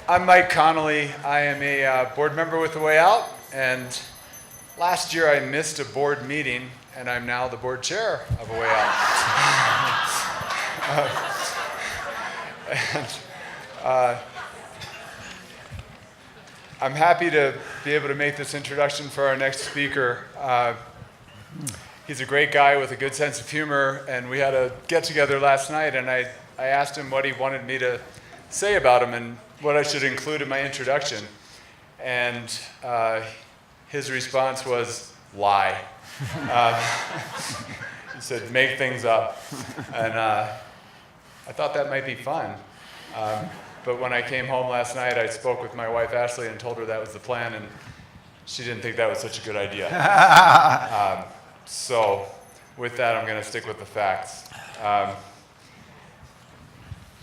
I'm Mike Connolly. I am a board member with The Way Out, and last year I missed a board meeting, and I'm now the board chair of A Way Out. I'm happy to be able to make this introduction for our next speaker. He's a great guy with a good sense of humor, and we had a get-together last night, and I asked him what he wanted me to say about him and what I should include in my introduction. And his response was, lie. He said, make things up. And I thought that might be fun. But when I came home last night, I spoke with my wife, Ashley, and told her that was the plan, and she didn't think that was such a good idea. So with that, I'm going to stick with the facts,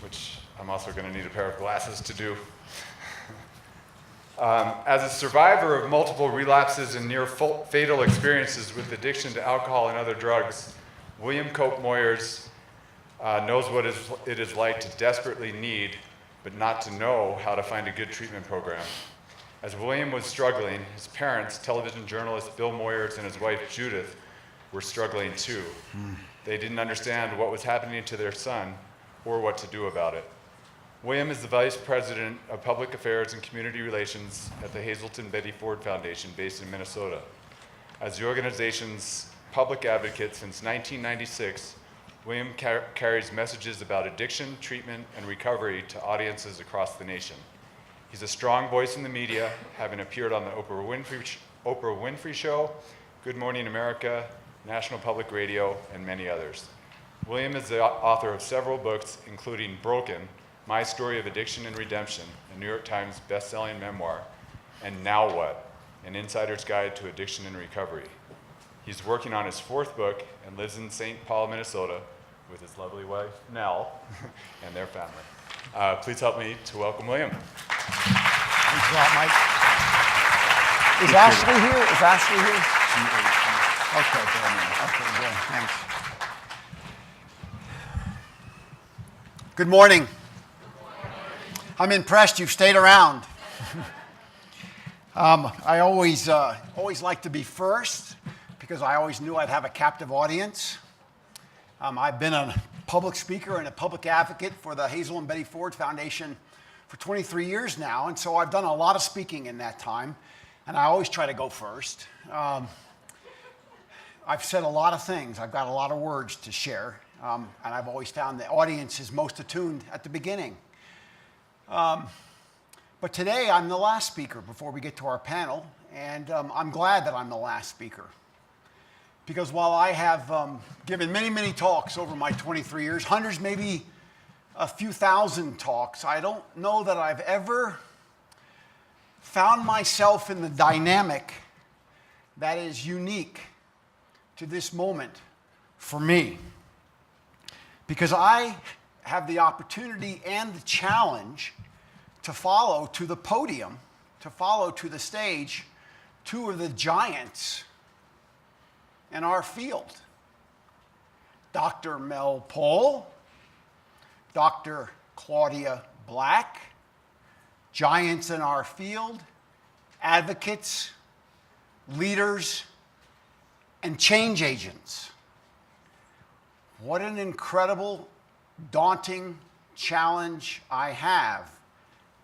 which I'm also going to need a pair of glasses to do. As a survivor of multiple relapses and near fatal experiences with addiction to alcohol and other drugs, William Cope Moyers knows what it is like to desperately need, but not to know how to find a good treatment program. As William was struggling, his parents, television journalist Bill Moyers and his wife Judith, were struggling too. They didn't understand what was happening to their son or what to do about it. William is the Vice President of Public Affairs and Community Relations at the Hazelton Betty Ford Foundation based in Minnesota. As the organization's public advocate since 1996, William carries messages about addiction, treatment, and recovery to audiences across the nation. He's a strong voice in the media, having appeared on the Oprah Winfrey Show, Good Morning America, National Public Radio, and many others. William is the author of several books, including Broken, My Story of Addiction and Redemption, a New York Times best-selling memoir, and Now What, An Insider's Guide to Addiction and Recovery. He's working on his fourth book and lives in St. Paul, Minnesota, with his lovely wife, Nell, and their family. Please help me to welcome William. Thanks a lot, Mike. Is Ashley here? Is Ashley here? Okay, good. Thanks. Good morning. I'm impressed you've stayed around. I always like to be first because I always knew I'd have a captive audience. I've been a public speaker and a public advocate for the Hazel and Betty Ford Foundation for 23 years now, and so I've done a lot of speaking in that time, and I always try to go first. I've said a lot of things. I've got a lot of words to share, and I've always found the audience is most attuned at the beginning. But today I'm the last speaker before we get to our panel, and I'm glad that I'm the last speaker. Because while I have given many, many talks over my 23 years, hundreds, maybe a few thousand talks, I don't know that I've ever found myself in the dynamic that is unique to this moment for me. Because I have the opportunity and the challenge to follow to the podium, to follow to the stage, two of the giants in our field. Dr. Mel Pohl, Dr. Claudia Black, giants in our field, advocates, leaders, and change agents. What an incredible, daunting challenge I have.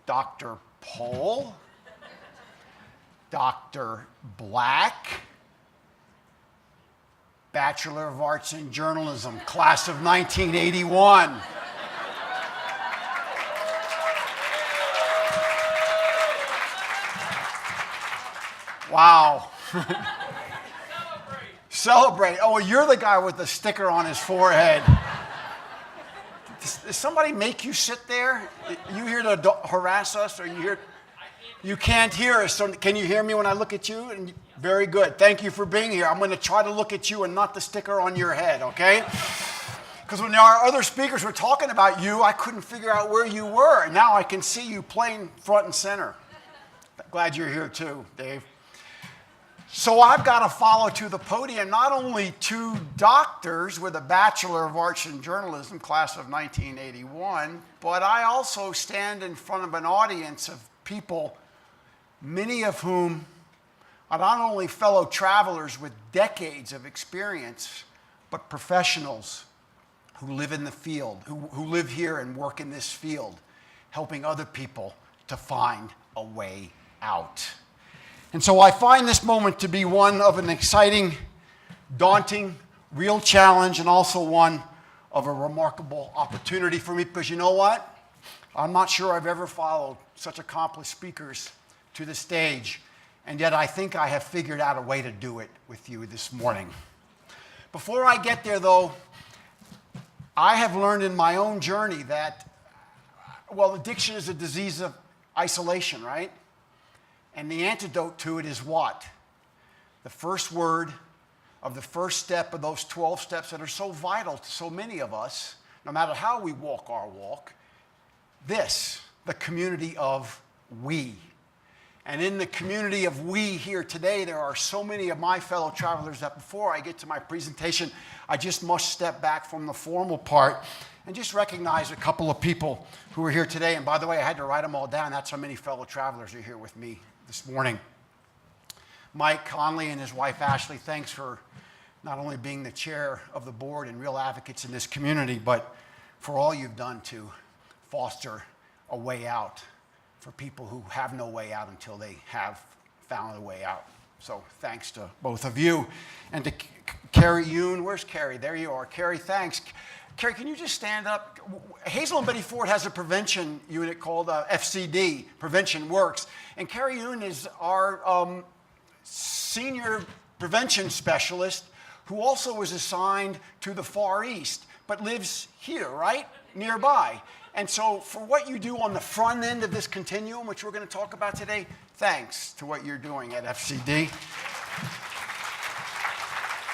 Dr. Pohl, Dr. Black, Bachelor of Arts in Journalism, class of 1981. Wow. Celebrate. Oh, you're the guy with the sticker on his forehead. Does somebody make you sit there? You here to harass us, or you here? You can't hear us. So can you hear me when I look at you? And very good. Thank you for being here. I'm going to try to look at you and not the sticker on your head, okay? Because when our other speakers were talking about you, I couldn't figure out where you were. And now I can see you plain front and center. Glad you're here too, Dave. So I've got to follow to the podium not only two doctors with a Bachelor of Arts in Journalism, class of 1981, but I also stand in front of an audience of people, many of whom are not only fellow travelers with decades of experience, but professionals who live in the field, who live here and work in this field, helping other people to find a way out. And so I find this moment to be one of an exciting, daunting, real challenge, and also one of a remarkable opportunity for me, because you know what? I'm not sure I've ever followed such accomplished speakers to the stage, and yet I think I have figured out a way to do it with you this morning. Before I get there, though, I have learned in my own journey that, well, addiction is a disease of isolation, right? And the antidote to it is what? The first word of the first step of those 12 steps that are so vital to so many of us, no matter how we walk our walk, this, the community of we. And in the community of we here today, there are so many of my fellow travelers that before I get to my presentation, I just must step back from the formal part and just recognize a couple of people who are here today. And by the way, I had to write them all down. That's how many fellow travelers are here with me this morning. Mike Conley and his wife Ashley, thanks for not only being the chair of the board and real advocates in this community, but for all you've done to foster a way out for people who have no way out until they have found a way out. So thanks to both of you. And to Carrie Yoon, where's Carrie? There you are. Carrie, thanks. Carrie, can you just stand up? Hazel and Betty Ford has a prevention unit called FCD, Prevention Works. And Carrie Yoon is our senior prevention specialist who also was assigned to the Far East, but lives here, right? Nearby. And so for what you do on the front end of this continuum, which we're going to talk about today, thanks to what you're doing at FCD.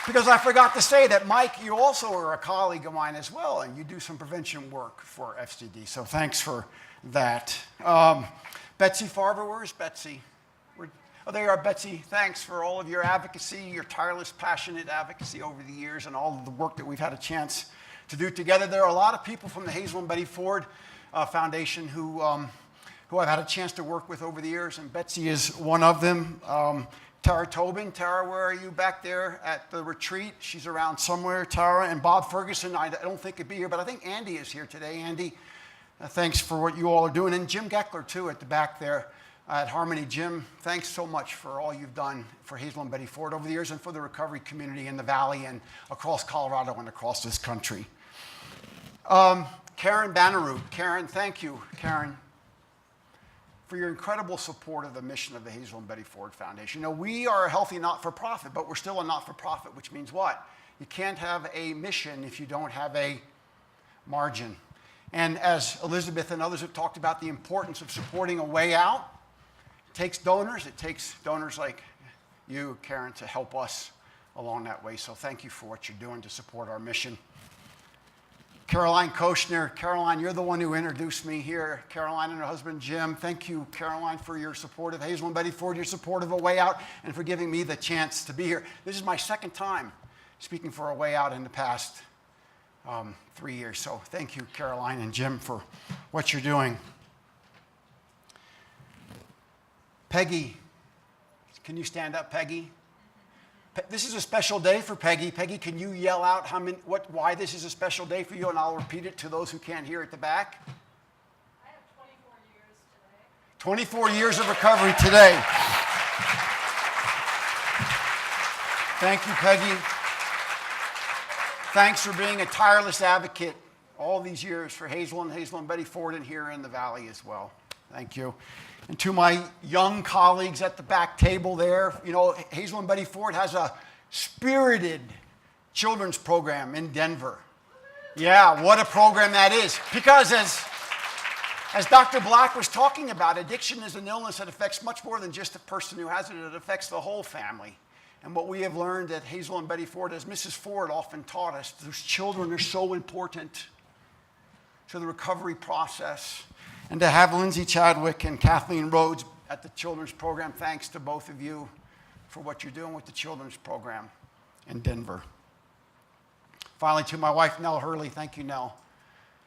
Because I forgot to say that, Mike, you also are a colleague of mine as well, and you do some prevention work for FCD. So thanks for that. Betsy Farber, where's Betsy? Oh, there you are, Betsy. Thanks for all of your advocacy, your tireless, passionate advocacy over the years, and all of the work that we've had a chance to do together. There are a lot of people from the Hazel and Betty Ford Foundation who I've had a chance to work with over the years, and Betsy is one of them. Tara Tobin. Tara, where are you back there at the retreat? She's around somewhere, Tara. And Bob Ferguson, I don't think he'd be here, but I think Andy is here today. Andy, thanks for what you all are doing. And Jim Geckler, too, at the back there at Harmony. Jim, thanks so much for all you've done for Hazel and Betty Ford over the years and for the recovery community in the Valley and across Colorado and across this country. Karen Bannerud. Karen, thank you, Karen, for your incredible support of the mission of the Hazel and Betty Ford Foundation. You know, we are a healthy not-for-profit, but we're still a not-for-profit, which means what? You can't have a mission if you don't have a margin. And as Elizabeth and others have talked about the importance of supporting a way out, it takes donors. It takes donors like you, Karen, to help us along that way. So thank you for what you're doing to support our mission. Caroline Koshner. Caroline, you're the one who introduced me here. Caroline and her husband, Jim. Thank you, Caroline, for your support of Hazel and Betty Ford, your support of A Way Out, and for giving me the chance to be here. This is my second time speaking for A Way Out in the past 3 years. So thank you, Caroline and Jim, for what you're doing. Peggy. Can you stand up, Peggy? This is a special day for Peggy. Peggy, can you yell out why this is a special day for you, and I'll repeat it to those who can't hear at the back? I have 24 years today. 24 years of recovery today. Thank you, Peggy. Thanks for being a tireless advocate all these years for Hazel and Betty Ford and here in the Valley as well. Thank you. And to my young colleagues at the back table there, you know, Hazel and Betty Ford has a spirited children's program in Denver. Yeah, what a program that is. Because as Dr. Black was talking about, addiction is an illness that affects much more than just the person who has it. It affects the whole family. And what we have learned at Hazel and Betty Ford, as Mrs. Ford often taught us, those children are so important to the recovery process. And to have Lindsay Chadwick and Kathleen Rhodes at the children's program, thanks to both of you for what you're doing with the children's program in Denver. Finally, to my wife, Nell Hurley, thank you, Nell,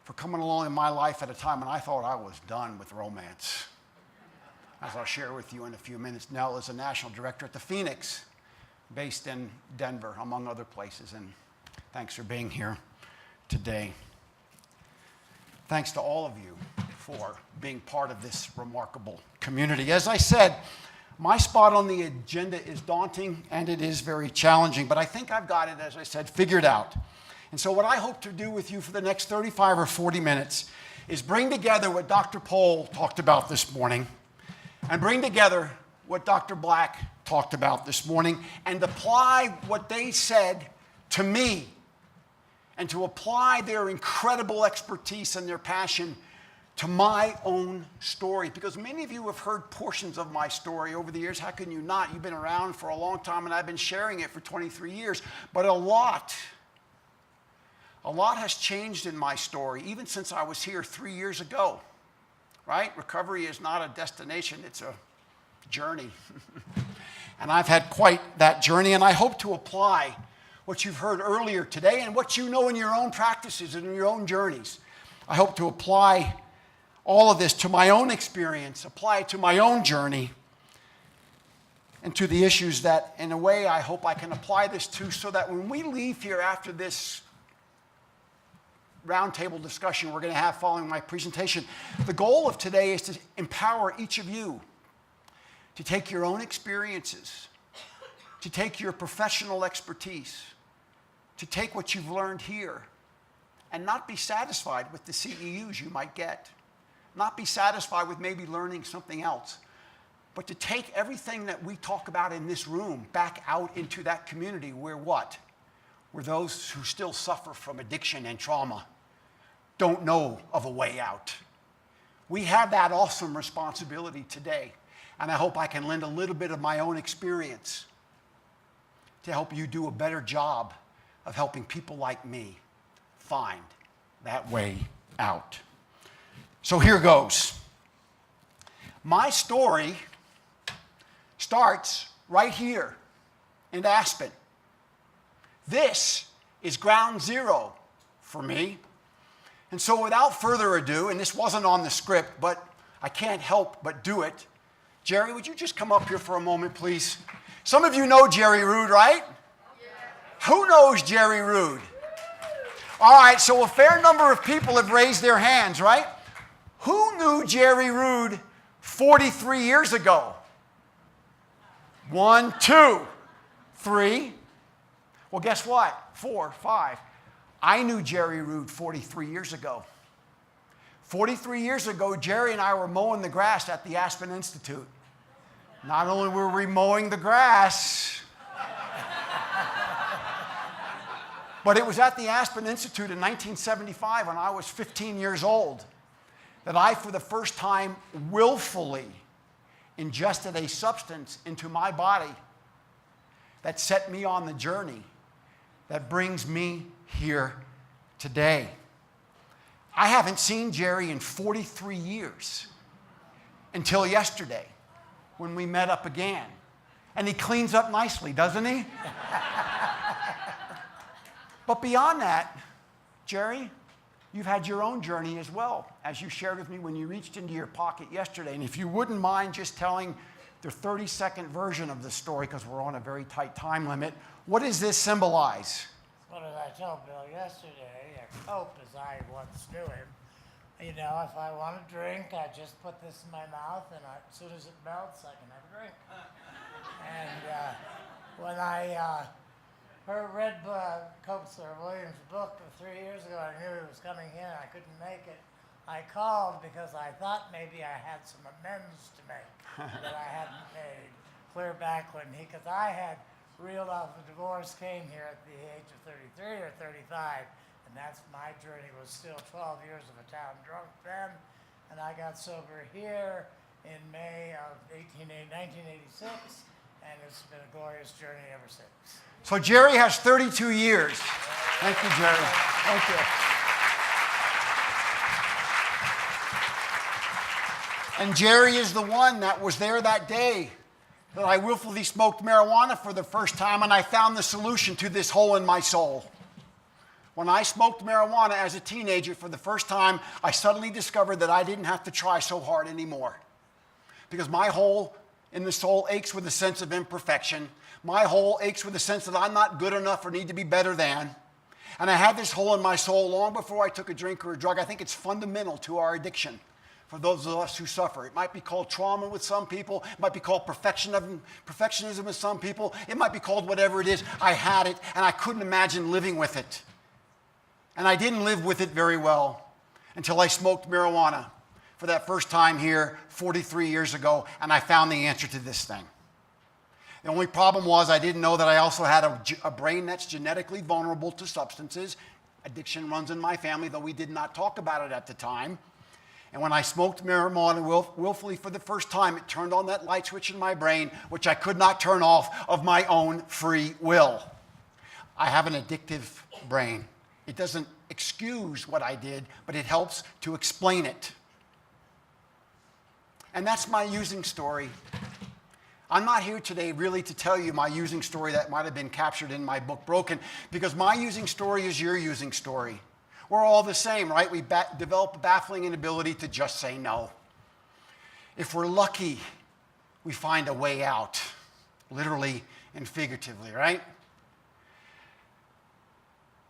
for coming along in my life at a time when I thought I was done with romance. As I'll share with you in a few minutes, Nell is a national director at the Phoenix, based in Denver, among other places, and thanks for being here today. Thanks to all of you for being part of this remarkable community. As I said, my spot on the agenda is daunting and it is very challenging, but I think I've got it, as I said, figured out. And so what I hope to do with you for the next 35 or 40 minutes is bring together what Dr. Pohl talked about this morning and bring together what Dr. Black talked about this morning and apply what they said to me and to apply their incredible expertise and their passion to my own story. Because many of you have heard portions of my story over the years. How can you not? You've been around for a long time, and I've been sharing it for 23 years. But a lot has changed in my story, even since I was here 3 years ago, right? Recovery is not a destination, it's a journey. And I've had quite that journey, and I hope to apply what you've heard earlier today and what you know in your own practices and in your own journeys. I hope to apply all of this to my own experience, apply it to my own journey, and to the issues that, in a way, I hope I can apply this to, so that when we leave here after this roundtable discussion we're going to have following my presentation, the goal of today is to empower each of you to take your own experiences, to take your professional expertise, to take what you've learned here, and not be satisfied with the CEUs you might get, not be satisfied with maybe learning something else, but to take everything that we talk about in this room back out into that community where what? Where those who still suffer from addiction and trauma don't know of a way out. We have that awesome responsibility today, and I hope I can lend a little bit of my own experience to help you do a better job of helping people like me find that way out. So here goes. My story starts right here in Aspen. This is ground zero for me. And so without further ado, and this wasn't on the script, but I can't help but do it. Jerry, would you just come up here for a moment, please? Some of you know Jerry Rude, right? Yeah. Who knows Jerry Rude? All right, so a fair number of people have raised their hands, right? Who knew Jerry Rude 43 years ago? 1, 2, 3. Well, guess what? 4, 5. I knew Jerry Rude 43 years ago. 43 years ago, Jerry and I were mowing the grass at the Aspen Institute. Not only were we mowing the grass, but it was at the Aspen Institute in 1975 when I was 15 years old that I, for the first time, willfully ingested a substance into my body that set me on the journey that brings me here today. I haven't seen Jerry in 43 years until yesterday when we met up again. And he cleans up nicely, doesn't he? But beyond that, Jerry, you've had your own journey as well, as you shared with me when you reached into your pocket yesterday. And if you wouldn't mind just telling the 30-second version of the story, because we're on a very tight time limit, what does this symbolize? What did I tell Bill yesterday? Cope, as I once knew him. You know, if I want a drink, I just put this in my mouth, and as soon as it melts, I can have a drink. And when I read Cope's or Williams' book 3 years ago, I knew he was coming in. I couldn't make it. I called because I thought maybe I had some amends to make that I hadn't made clear back when because I had reeled off a divorce, came here at the age of 33 or 35, and that's my journey. Was still 12 years of a town drunk then, and I got sober here in May of 1986, and it's been a glorious journey ever since. So Jerry has 32 years. Thank you, Jerry. Thank you. And Jerry is the one that was there that day that I willfully smoked marijuana for the first time and I found the solution to this hole in my soul. When I smoked marijuana as a teenager for the first time, I suddenly discovered that I didn't have to try so hard anymore. Because my hole in the soul aches with a sense of imperfection. My hole aches with a sense that I'm not good enough or need to be better than. And I had this hole in my soul long before I took a drink or a drug. I think it's fundamental to our addiction for those of us who suffer. It might be called trauma with some people. It might be called perfectionism with some people. It might be called whatever it is. I had it, and I couldn't imagine living with it. And I didn't live with it very well until I smoked marijuana for that first time here 43 years ago, and I found the answer to this thing. The only problem was I didn't know that I also had a brain that's genetically vulnerable to substances. Addiction runs in my family, though we did not talk about it at the time. And when I smoked marijuana willfully for the first time, it turned on that light switch in my brain, which I could not turn off of my own free will. I have an addictive brain. It doesn't excuse what I did, but it helps to explain it. And that's my using story. I'm not here today really to tell you my using story that might have been captured in my book, Broken, because my using story is your using story. We're all the same, right? We develop a baffling inability to just say no. If we're lucky, we find a way out, literally and figuratively, right?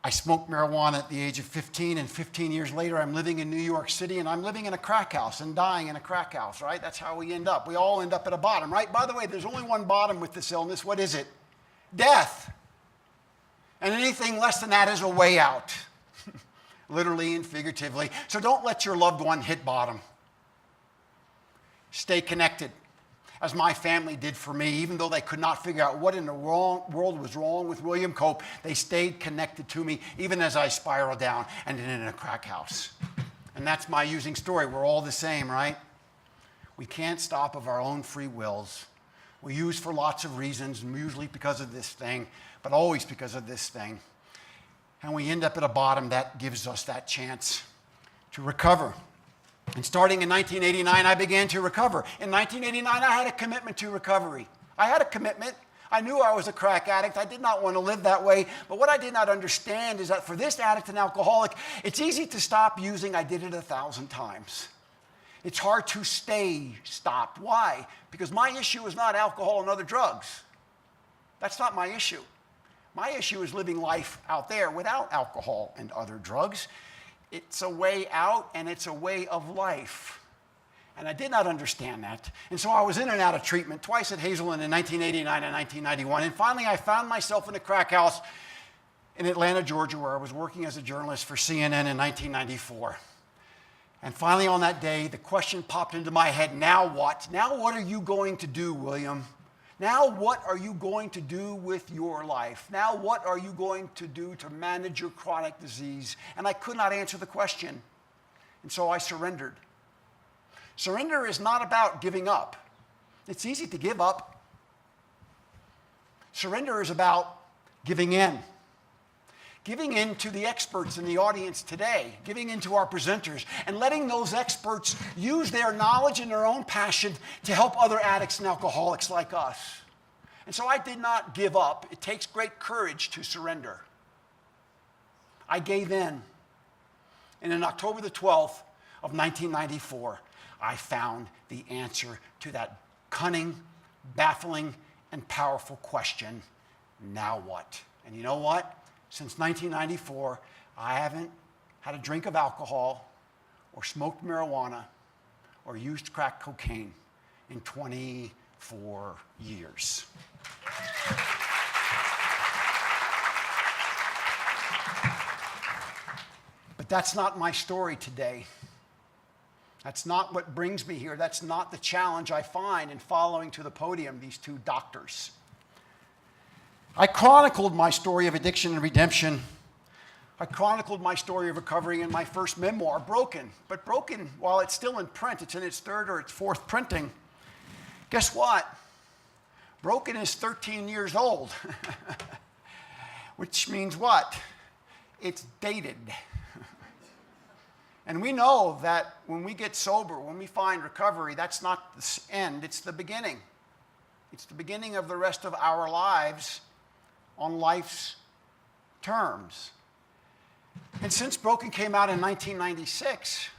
I smoked marijuana at the age of 15, and 15 years later, I'm living in New York City, and I'm living in a crack house and dying in a crack house, right? That's how we end up. We all end up at a bottom, right? By the way, there's only one bottom with this illness. What is it? Death. And anything less than that is a way out, literally and figuratively. So don't let your loved one hit bottom. Stay connected, as my family did for me. Even though they could not figure out what in the world was wrong with William Cope, they stayed connected to me even as I spiraled down and ended in a crack house. And that's my using story. We're all the same, right? We can't stop of our own free wills. We use for lots of reasons, usually because of this thing, but always because of this thing. And we end up at a bottom that gives us that chance to recover. And starting in 1989, I began to recover. In 1989, I had a commitment to recovery. I had a commitment. I knew I was a crack addict. I did not want to live that way. But what I did not understand is that for this addict and alcoholic, it's easy to stop using. I did it 1,000 times. It's hard to stay stopped. Why? Because my issue is not alcohol and other drugs. That's not my issue. My issue is living life out there without alcohol and other drugs. It's a way out, and it's a way of life. And I did not understand that. And so I was in and out of treatment twice at Hazelden in 1989 and 1991. And finally, I found myself in a crack house in Atlanta, Georgia, where I was working as a journalist for CNN in 1994. And finally, on that day, the question popped into my head, now what? Now what are you going to do, William? Now what are you going to do with your life? Now what are you going to do to manage your chronic disease? And I could not answer the question. And so I surrendered. Surrender is not about giving up. It's easy to give up. Surrender is about giving in. Giving in to the experts in the audience today, giving in to our presenters, and letting those experts use their knowledge and their own passion to help other addicts and alcoholics like us. And so I did not give up. It takes great courage to surrender. I gave in. And in October the 12th of 1994, I found the answer to that cunning, baffling, and powerful question, now what? And you know what? Since 1994, I haven't had a drink of alcohol or smoked marijuana or used crack cocaine in 24 years. But that's not my story today. That's not what brings me here. That's not the challenge I find in following to the podium these two doctors. I chronicled my story of addiction and redemption. I chronicled my story of recovery in my first memoir, Broken. But Broken, while it's still in print, it's in its third or its fourth printing. Guess what? Broken is 13 years old, which means what? It's dated. And we know that when we get sober, when we find recovery, that's not the end, it's the beginning. It's the beginning of the rest of our lives on life's terms. And since Broken came out in 1996,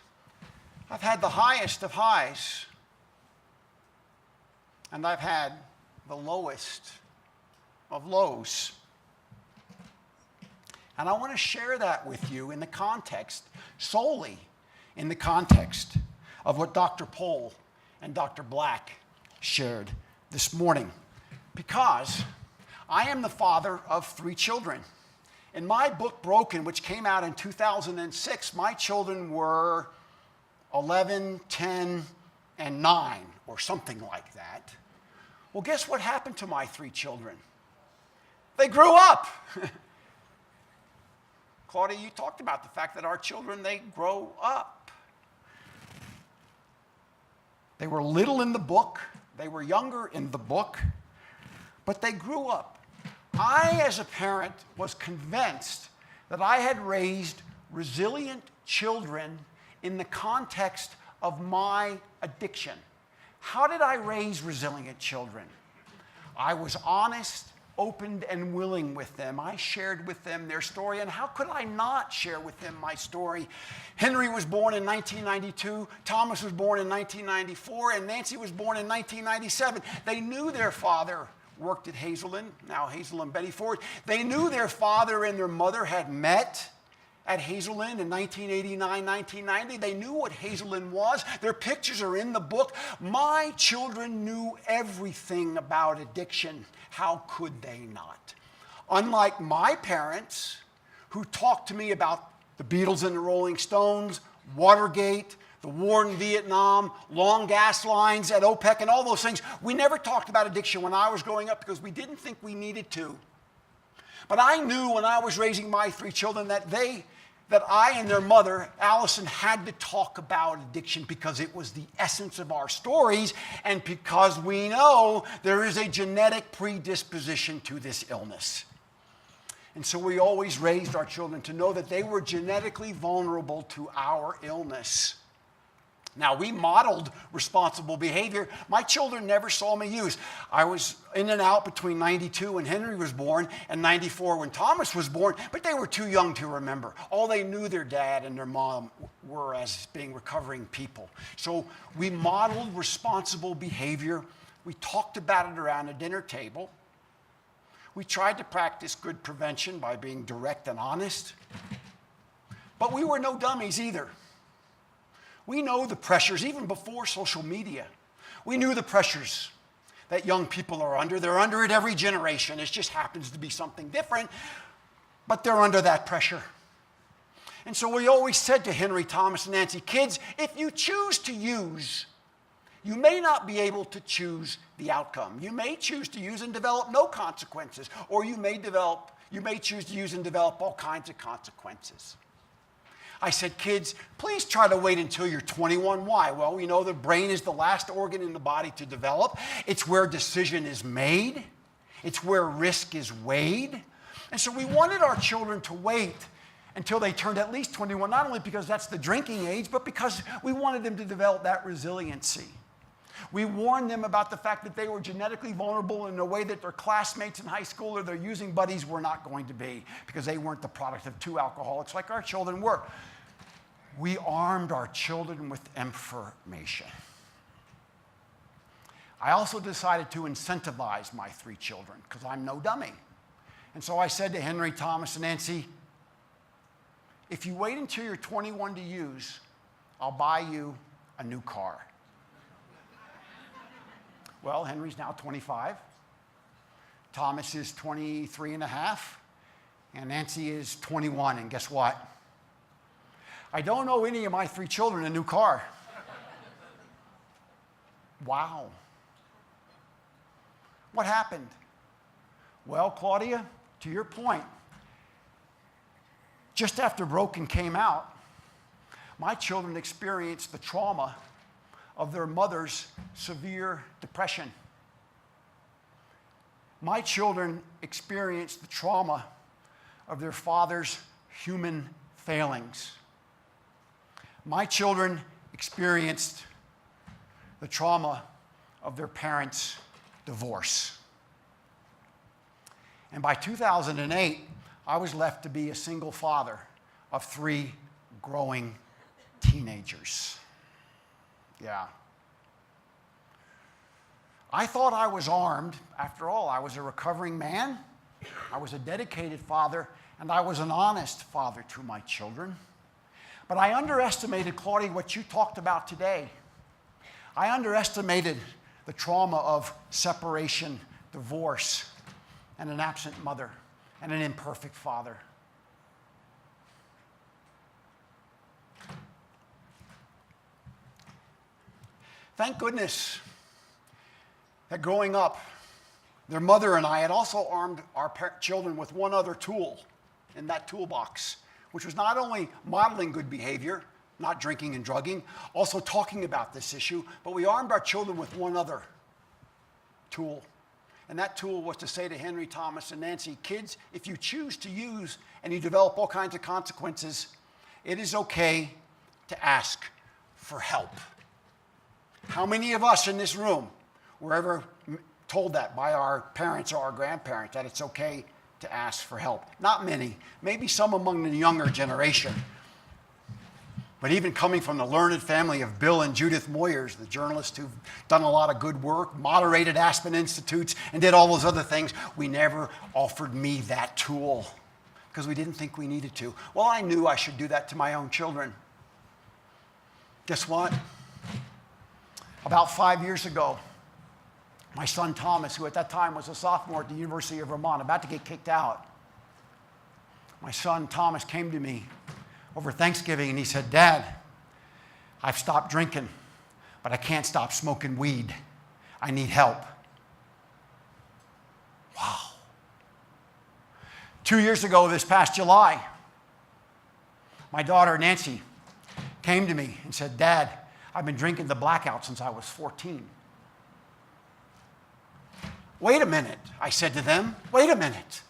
I've had the highest of highs, and I've had the lowest of lows. And I want to share that with you in the context, solely in the context of what Dr. Pohl and Dr. Black shared this morning. Because I am the father of 3 children. In my book, Broken, which came out in 2006, my children were 11, 10, and 9, or something like that. Well, guess what happened to my 3 children? They grew up. Claudia, you talked about the fact that our children, they grow up. They were little in the book. They were younger in the book, but they grew up. I, as a parent, was convinced that I had raised resilient children in the context of my addiction. How did I raise resilient children? I was honest, open, and willing with them. I shared with them their story, and how could I not share with them my story? Henry was born in 1992, Thomas was born in 1994, and Nancy was born in 1997. They knew their father worked at Hazelden, now Hazelden Betty Ford. They knew their father and their mother had met at Hazelden in 1989, 1990. They knew what Hazelden was. Their pictures are in the book. My children knew everything about addiction. How could they not? Unlike my parents, who talked to me about the Beatles and the Rolling Stones, Watergate, the war in Vietnam, long gas lines at OPEC, and all those things. We never talked about addiction when I was growing up because we didn't think we needed to. But I knew when I was raising my 3 children that I and their mother, Allison, had to talk about addiction because it was the essence of our stories and because we know there is a genetic predisposition to this illness. And so we always raised our children to know that they were genetically vulnerable to our illness. Now, we modeled responsible behavior. My children never saw me use. I was in and out between 92 when Henry was born and 94 when Thomas was born, but they were too young to remember. All they knew their dad and their mom were as being recovering people. So we modeled responsible behavior. We talked about it around a dinner table. We tried to practice good prevention by being direct and honest. But we were no dummies either. We know the pressures, even before social media. We knew the pressures that young people are under. They're under it every generation. It just happens to be something different, but they're under that pressure. And so we always said to Henry, Thomas, and Nancy, kids, if you choose to use, you may not be able to choose the outcome. You may choose to use and develop no consequences, or you may choose to use and develop all kinds of consequences. I said, kids, please try to wait until you're 21. Why? Well, we know the brain is the last organ in the body to develop. It's where decision is made. It's where risk is weighed. And so we wanted our children to wait until they turned at least 21, not only because that's the drinking age, but because we wanted them to develop that resiliency. We warned them about the fact that they were genetically vulnerable in a way that their classmates in high school or their using buddies were not going to be because they weren't the product of 2 alcoholics like our children were. We armed our children with information. I also decided to incentivize my 3 children because I'm no dummy. And so I said to Henry, Thomas, and Nancy, if you wait until you're 21 to use, I'll buy you a new car. Well, Henry's now 25. Thomas is 23 and a half. And Nancy is 21. And guess what? I don't owe any of my 3 children a new car. Wow. What happened? Well, Claudia, to your point, just after Broken came out, my children experienced the trauma of their mother's severe depression. My children experienced the trauma of their father's human failings. My children experienced the trauma of their parents' divorce. And by 2008, I was left to be a single father of 3 growing teenagers. Yeah. I thought I was armed. After all, I was a recovering man, I was a dedicated father, and I was an honest father to my children. But I underestimated, Claudia, what you talked about today. I underestimated the trauma of separation, divorce, and an absent mother, and an imperfect father. Thank goodness that growing up, their mother and I had also armed our children with one other tool in that toolbox, which was not only modeling good behavior, not drinking and drugging, also talking about this issue, but we armed our children with one other tool. And that tool was to say to Henry, Thomas, and Nancy, kids, if you choose to use and you develop all kinds of consequences, it is okay to ask for help. How many of us in this room were ever told that by our parents or our grandparents, that it's okay to ask for help? Not many. Maybe some among the younger generation. But even coming from the learned family of Bill and Judith Moyers, the journalists who've done a lot of good work, moderated Aspen Institutes, and did all those other things, we never offered me that tool because we didn't think we needed to. Well, I knew I should do that to my own children. Guess what? About 5 years ago, my son Thomas, who at that time was a sophomore at the University of Vermont, about to get kicked out, my son Thomas came to me over Thanksgiving and he said, Dad, I've stopped drinking, but I can't stop smoking weed. I need help. Wow. 2 years ago, this past July, my daughter Nancy came to me and said, Dad, I've been drinking the blackout since I was 14. Wait a minute, I said to them. Wait a minute.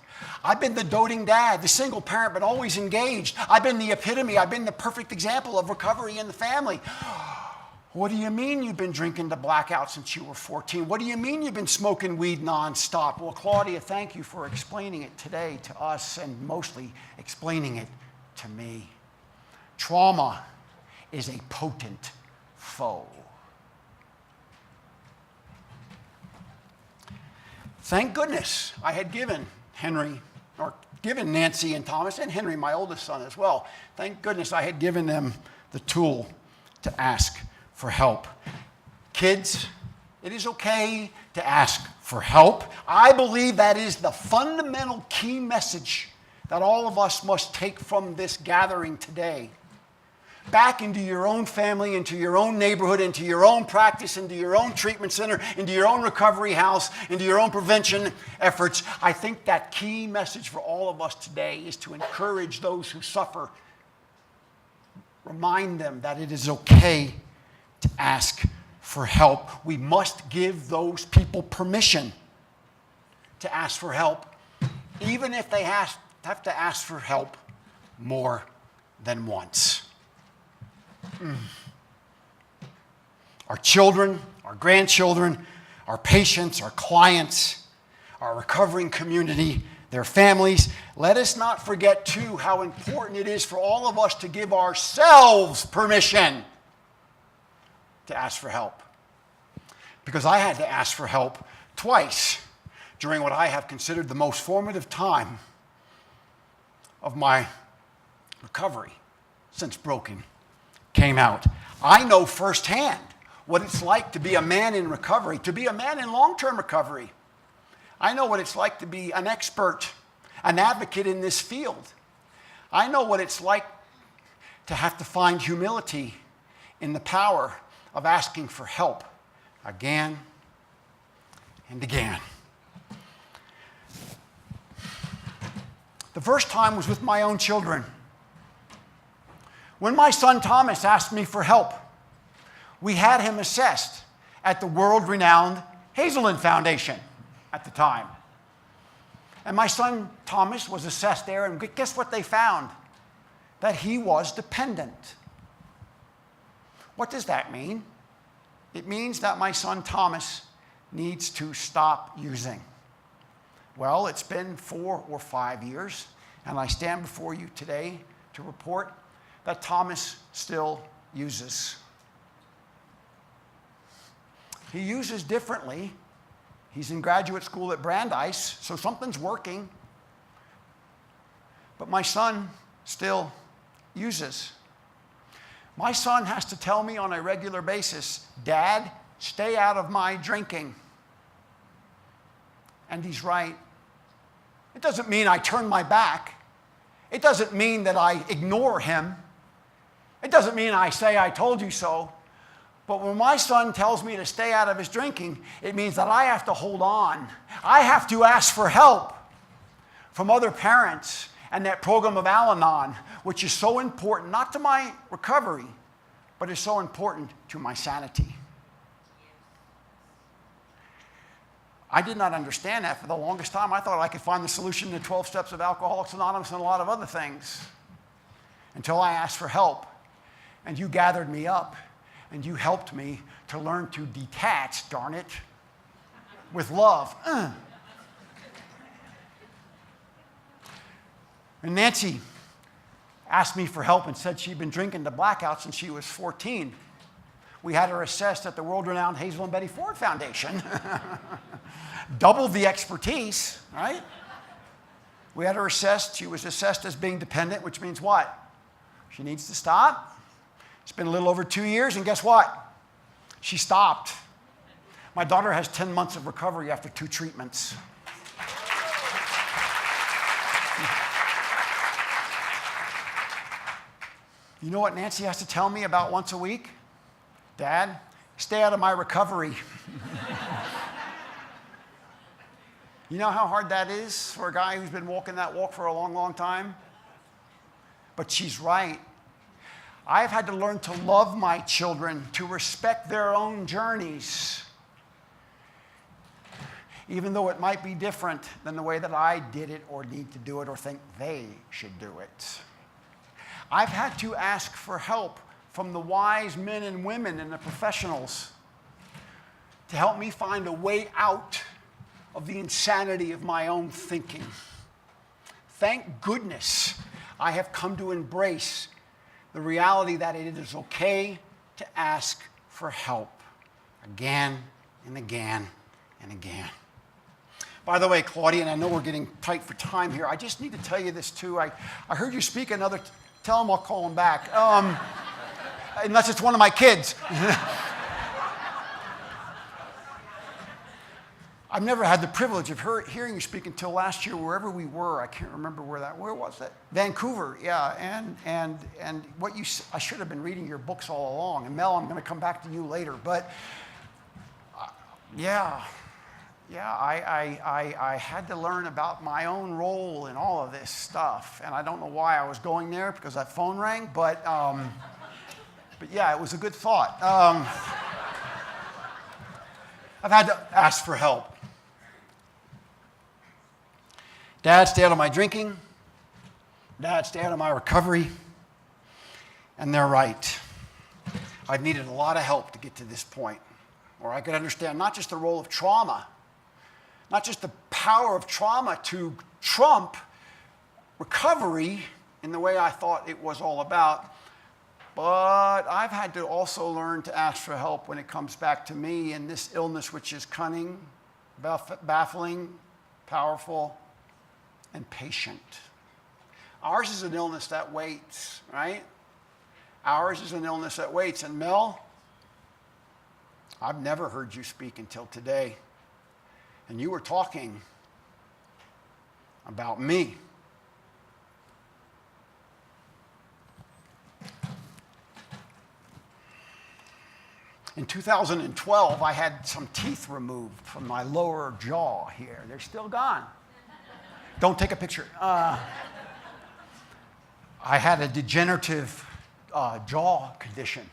I've been the doting dad, the single parent, but always engaged. I've been the epitome. I've been the perfect example of recovery in the family. What do you mean you've been drinking the blackout since you were 14? What do you mean you've been smoking weed nonstop? Well, Claudia, thank you for explaining it today to us and mostly explaining it to me. Trauma is a potent foe. Thank goodness I had given Nancy and Thomas, and Henry, my oldest son as well. Thank goodness I had given them the tool to ask for help. Kids, it is okay to ask for help. I believe that is the fundamental key message that all of us must take from this gathering today. Back into your own family, into your own neighborhood, into your own practice, into your own treatment center, into your own recovery house, into your own prevention efforts. I think that key message for all of us today is to encourage those who suffer. Remind them that it is okay to ask for help. We must give those people permission to ask for help, even if they have to ask for help more than once. Our children, our grandchildren, our patients, our clients, our recovering community, their families. Let us not forget, too, how important it is for all of us to give ourselves permission to ask for help. Because I had to ask for help twice during what I have considered the most formative time of my recovery since Broken came out. I know firsthand what it's like to be a man in recovery, to be a man in long-term recovery. I know what it's like to be an expert, an advocate in this field. I know what it's like to have to find humility in the power of asking for help again and again. The first time was with my own children. When my son Thomas asked me for help, we had him assessed at the world-renowned Hazelden Foundation at the time. And my son Thomas was assessed there, and guess what they found? That he was dependent. What does that mean? It means that my son Thomas needs to stop using. Well, it's been 4 or 5 years, and I stand before you today to report that Thomas still uses. He uses differently. He's in graduate school at Brandeis, so something's working. But my son still uses. My son has to tell me on a regular basis, "Dad, stay out of my drinking." And he's right. It doesn't mean I turn my back. It doesn't mean that I ignore him. It doesn't mean I say, "I told you so." But when my son tells me to stay out of his drinking, it means that I have to hold on. I have to ask for help from other parents and that program of Al-Anon, which is so important, not to my recovery, but is so important to my sanity. I did not understand that for the longest time. I thought I could find the solution to 12 steps of Alcoholics Anonymous and a lot of other things, until I asked for help. And you gathered me up, and you helped me to learn to detach, darn it, with love. And Nancy asked me for help and said she'd been drinking to blackout since she was 14. We had her assessed at the world-renowned Hazel and Betty Ford Foundation. Doubled the expertise, right? We had her assessed. She was assessed as being dependent, which means what? She needs to stop. It's been a little over 2 years, and guess what? She stopped. My daughter has 10 months of recovery after 2 treatments. You know what Nancy has to tell me about once a week? "Dad, stay out of my recovery." You know how hard that is for a guy who's been walking that walk for a long, long time? But she's right. I've had to learn to love my children, to respect their own journeys, even though it might be different than the way that I did it or need to do it or think they should do it. I've had to ask for help from the wise men and women and the professionals to help me find a way out of the insanity of my own thinking. Thank goodness I have come to embrace the reality that it is okay to ask for help again and again and again. By the way, Claudia, and I know we're getting tight for time here, I just need to tell you this too. I heard you speak another, tell him I'll call him back. Unless it's one of my kids. I've never had the privilege of hearing you speak until last year, wherever we were. I can't remember where was that? Vancouver, yeah. And what I should have been reading your books all along. And Mel, I'm going to come back to you later. But I had to learn about my own role in all of this stuff. And I don't know why I was going there because that phone rang, but yeah, it was a good thought. I've had to ask for help. Dad, stay out of my drinking. Dad, stay out of my recovery. And they're right. I've needed a lot of help to get to this point where I could understand not just the role of trauma, not just the power of trauma to trump recovery in the way I thought it was all about, but I've had to also learn to ask for help when it comes back to me in this illness, which is cunning, baffling, powerful, and patient. Ours is an illness that waits, right? Ours is an illness that waits. And Mel, I've never heard you speak until today. And you were talking about me. In 2012, I had some teeth removed from my lower jaw here. They're still gone. Don't take a picture. I had a degenerative jaw condition,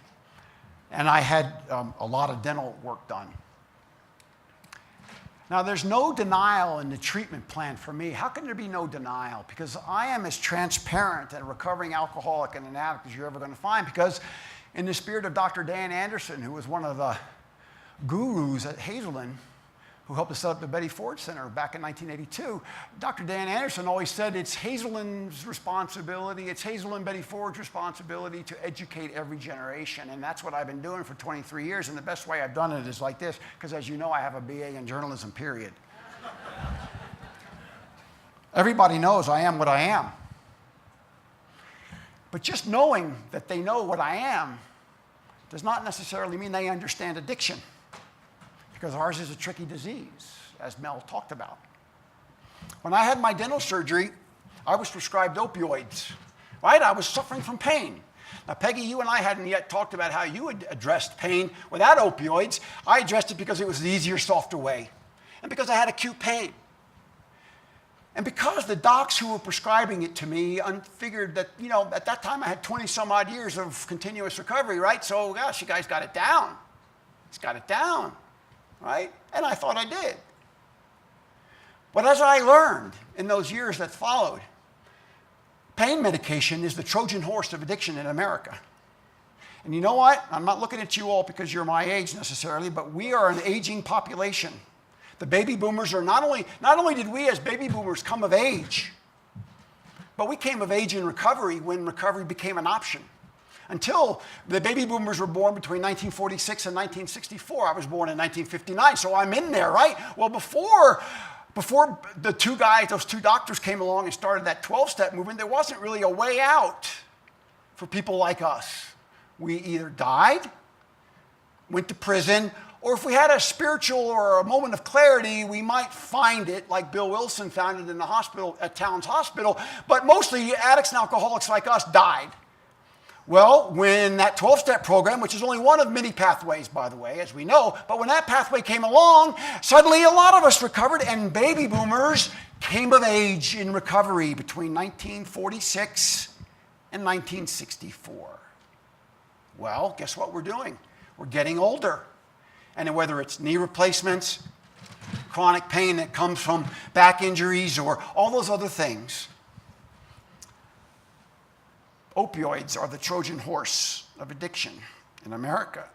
and I had a lot of dental work done. Now, there's no denial in the treatment plan for me. How can there be no denial? Because I am as transparent and a recovering alcoholic and an addict as you're ever going to find, because in the spirit of Dr. Dan Anderson, who was one of the gurus at Hazelden, who helped us set up the Betty Ford Center back in 1982, Dr. Dan Anderson always said it's Hazelden's responsibility, it's Hazel and Betty Ford's responsibility to educate every generation. And that's what I've been doing for 23 years. And the best way I've done it is like this, because as you know, I have a BA in journalism, period. Everybody knows I am what I am. But just knowing that they know what I am does not necessarily mean they understand addiction, because ours is a tricky disease, as Mel talked about. When I had my dental surgery, I was prescribed opioids, right? I was suffering from pain. Now, Peggy, you and I hadn't yet talked about how you had addressed pain without opioids. I addressed it because it was the easier, softer way, and because I had acute pain. And because the docs who were prescribing it to me figured that, you know, at that time I had 20 some odd years of continuous recovery, right? So, gosh, you guys got it down. He's got it down, right? And I thought I did. But as I learned in those years that followed, pain medication is the Trojan horse of addiction in America. And you know what? I'm not looking at you all because you're my age necessarily, but we are an aging population. The baby boomers are not only did we as baby boomers come of age, but we came of age in recovery when recovery became an option. Until the baby boomers were born between 1946 and 1964. I was born in 1959, so I'm in there, right? Well, before the two guys, those two doctors came along and started that 12-step movement, there wasn't really a way out for people like us. We either died, went to prison, or if we had a spiritual or a moment of clarity, we might find it, like Bill Wilson found it in the hospital, at Towns Hospital. But mostly addicts and alcoholics like us died. Well, when that 12-step program, which is only one of many pathways, by the way, as we know, but when that pathway came along, suddenly a lot of us recovered, and baby boomers came of age in recovery between 1946 and 1964. Well, guess what we're doing? We're getting older. And whether it's knee replacements, chronic pain that comes from back injuries, or all those other things, opioids are the Trojan horse of addiction in America.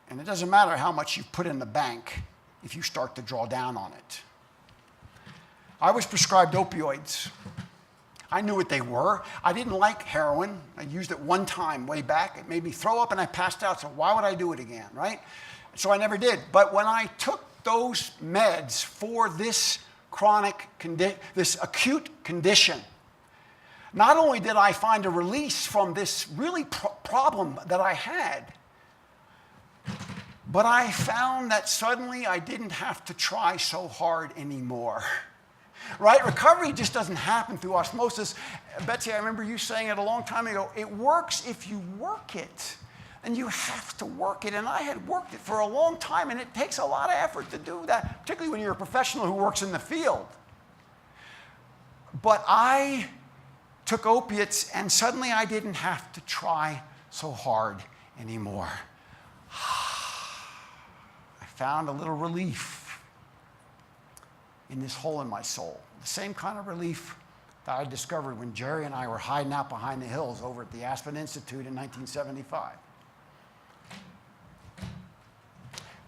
And it doesn't matter how much you put in the bank if you start to draw down on it. I was prescribed opioids. I knew what they were. I didn't like heroin. I used it one time way back. It made me throw up and I passed out, so why would I do it again, right? So I never did. But when I took those meds for this this acute condition, not only did I find a release from this really problem that I had, but I found that suddenly I didn't have to try so hard anymore. Right? Recovery just doesn't happen through osmosis. Betsy, I remember you saying it a long time ago. It works if you work it. And you have to work it. And I had worked it for a long time, and it takes a lot of effort to do that, particularly when you're a professional who works in the field. But I took opiates, and suddenly I didn't have to try so hard anymore. I found a little relief in this hole in my soul. The same kind of relief that I discovered when Jerry and I were hiding out behind the hills over at the Aspen Institute in 1975.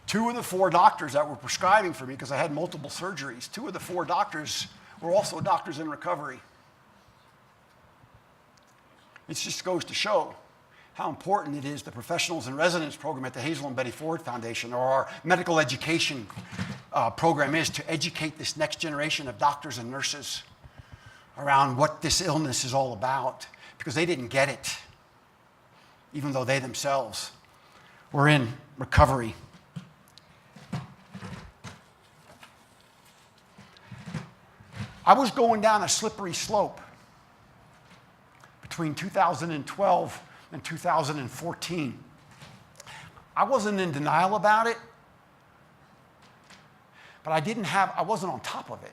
2 of the 4 doctors that were prescribing for me, because I had multiple surgeries, 2 of the 4 doctors were also doctors in recovery. It just goes to show how important it is the professionals and residents program at the Hazel and Betty Ford Foundation, or our medical education program, is to educate this next generation of doctors and nurses around what this illness is all about, because they didn't get it, even though they themselves were in recovery. I was going down a slippery slope between 2012 and 2014. I wasn't in denial about it, but I wasn't on top of it,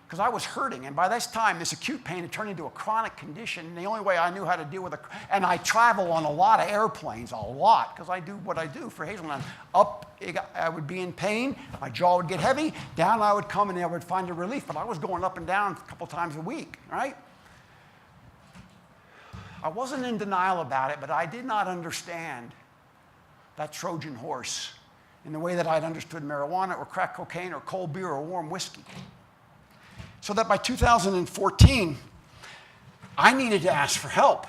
because I was hurting. And by this time, this acute pain had turned into a chronic condition. And the only way I knew how to deal with it, and I travel on a lot of airplanes, because I do what I do for Hazelden. Up, I would be in pain, my jaw would get heavy, down I would come, and I would find a relief. But I was going up and down a couple times a week, right? I wasn't in denial about it, but I did not understand that Trojan horse in the way that I'd understood marijuana or crack cocaine or cold beer or warm whiskey. So that by 2014, I needed to ask for help.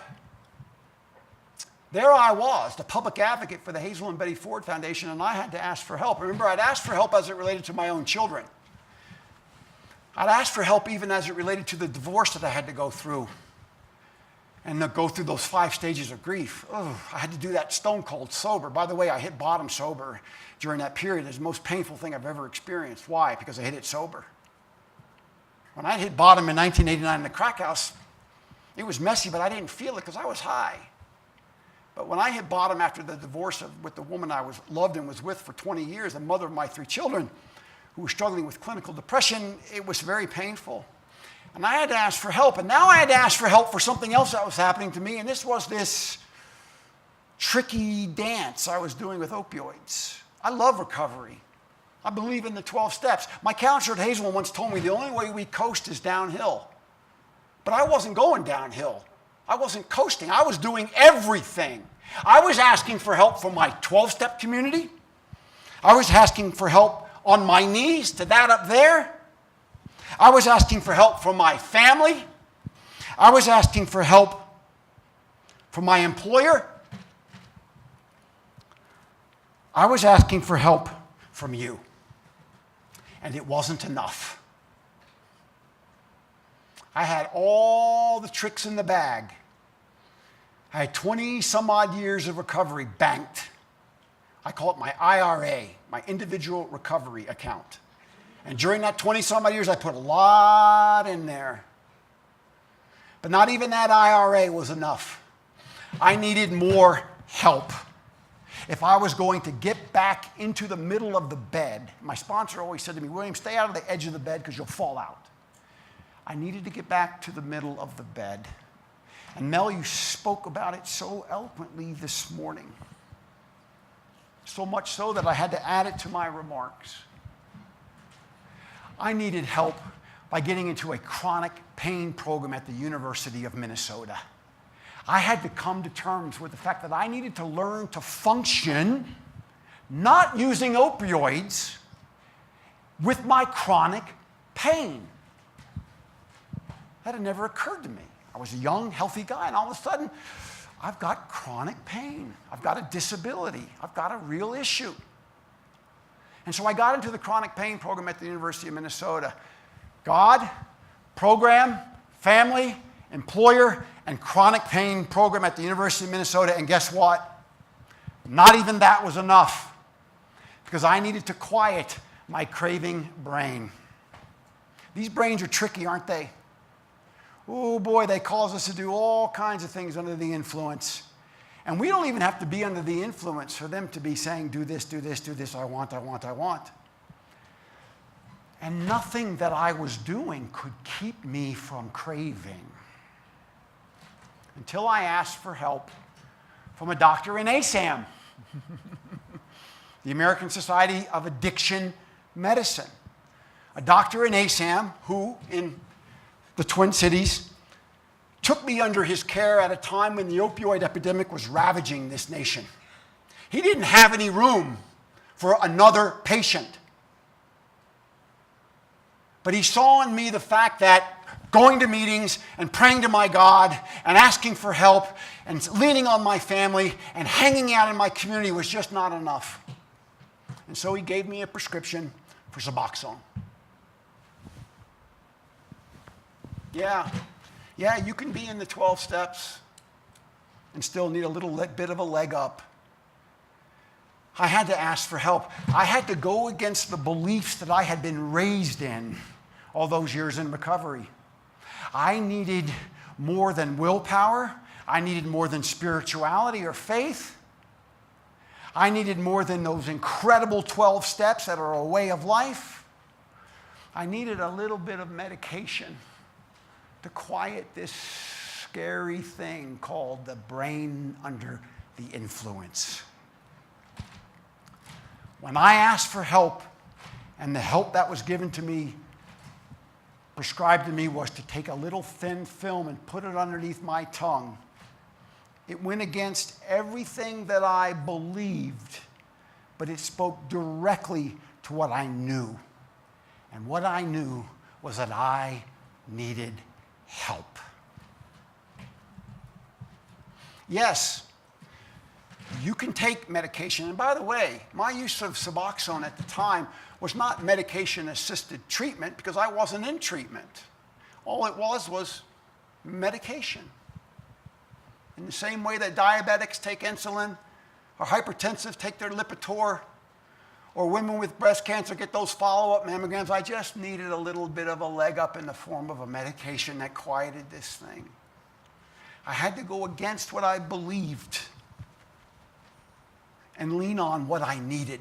There I was, the public advocate for the Hazel and Betty Ford Foundation, and I had to ask for help. Remember, I'd asked for help as it related to my own children. I'd asked for help even as it related to the divorce that I had to go through and to go through those 5 stages of grief. Oh, I had to do that stone cold sober. By the way, I hit bottom sober during that period. It was the most painful thing I've ever experienced. Why? Because I hit it sober. When I hit bottom in 1989 in the crack house, it was messy, but I didn't feel it because I was high. But when I hit bottom after the divorce with the woman I loved and was with for 20 years, the mother of my 3 children, who was struggling with clinical depression, it was very painful. And I had to ask for help. And now I had to ask for help for something else that was happening to me. And this was this tricky dance I was doing with opioids. I love recovery. I believe in the 12 steps. My counselor at Hazelwood once told me the only way we coast is downhill. But I wasn't going downhill. I wasn't coasting. I was doing everything. I was asking for help from my 12-step community. I was asking for help on my knees to that up there. I was asking for help from my family. I was asking for help from my employer. I was asking for help from you. And it wasn't enough. I had all the tricks in the bag. I had 20 some odd years of recovery banked. I call it my IRA, my individual recovery account. And during that 20 some odd years, I put a lot in there. But not even that IRA was enough. I needed more help. If I was going to get back into the middle of the bed, my sponsor always said to me, William, stay out of the edge of the bed because you'll fall out. I needed to get back to the middle of the bed. And Mel, you spoke about it so eloquently this morning. So much so that I had to add it to my remarks. I needed help by getting into a chronic pain program at the University of Minnesota. I had to come to terms with the fact that I needed to learn to function, not using opioids, with my chronic pain. That had never occurred to me. I was a young, healthy guy, and all of a sudden, I've got chronic pain. I've got a disability. I've got a real issue. And so I got into the chronic pain program at the University of Minnesota. God, program, family, employer, and chronic pain program at the University of Minnesota. And guess what? Not even that was enough, because I needed to quiet my craving brain. These brains are tricky, aren't they? Oh boy, they cause us to do all kinds of things under the influence. And we don't even have to be under the influence for them to be saying, do this, do this, do this, I want, I want, I want. And nothing that I was doing could keep me from craving. Until I asked for help from a doctor in ASAM, the American Society of Addiction Medicine. A doctor in ASAM who, in the Twin Cities, took me under his care at a time when the opioid epidemic was ravaging this nation. He didn't have any room for another patient. But he saw in me the fact that going to meetings and praying to my God and asking for help and leaning on my family and hanging out in my community was just not enough. And so he gave me a prescription for Suboxone. Yeah, you can be in the 12 steps and still need a little bit of a leg up. I had to ask for help. I had to go against the beliefs that I had been raised in all those years in recovery. I needed more than willpower. I needed more than spirituality or faith. I needed more than those incredible 12 steps that are a way of life. I needed a little bit of medication to quiet this scary thing called the brain under the influence. When I asked for help, and the help that was given to me, prescribed to me, was to take a little thin film and put it underneath my tongue, it went against everything that I believed but it spoke directly to what I knew. And what I knew was that I needed help. Yes, you can take medication. And by the way, my use of Suboxone at the time was not medication-assisted treatment because I wasn't in treatment. All it was medication. In the same way that diabetics take insulin, or hypertensive take their Lipitor, or women with breast cancer get those follow-up mammograms, I just needed a little bit of a leg up in the form of a medication that quieted this thing. I had to go against what I believed and lean on what I needed.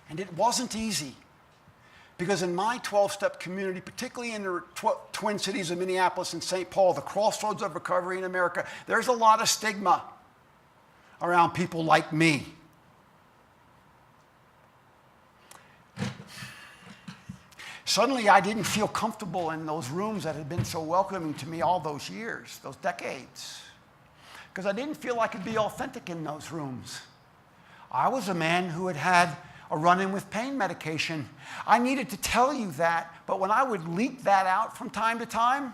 And it wasn't easy. Because in my 12-step community, particularly in the twin cities of Minneapolis and St. Paul, the crossroads of recovery in America, there's a lot of stigma around people like me. Suddenly, I didn't feel comfortable in those rooms that had been so welcoming to me all those years, those decades. Because I didn't feel I could be authentic in those rooms. I was a man who had had a run-in with pain medication. I needed to tell you that, but when I would leak that out from time to time,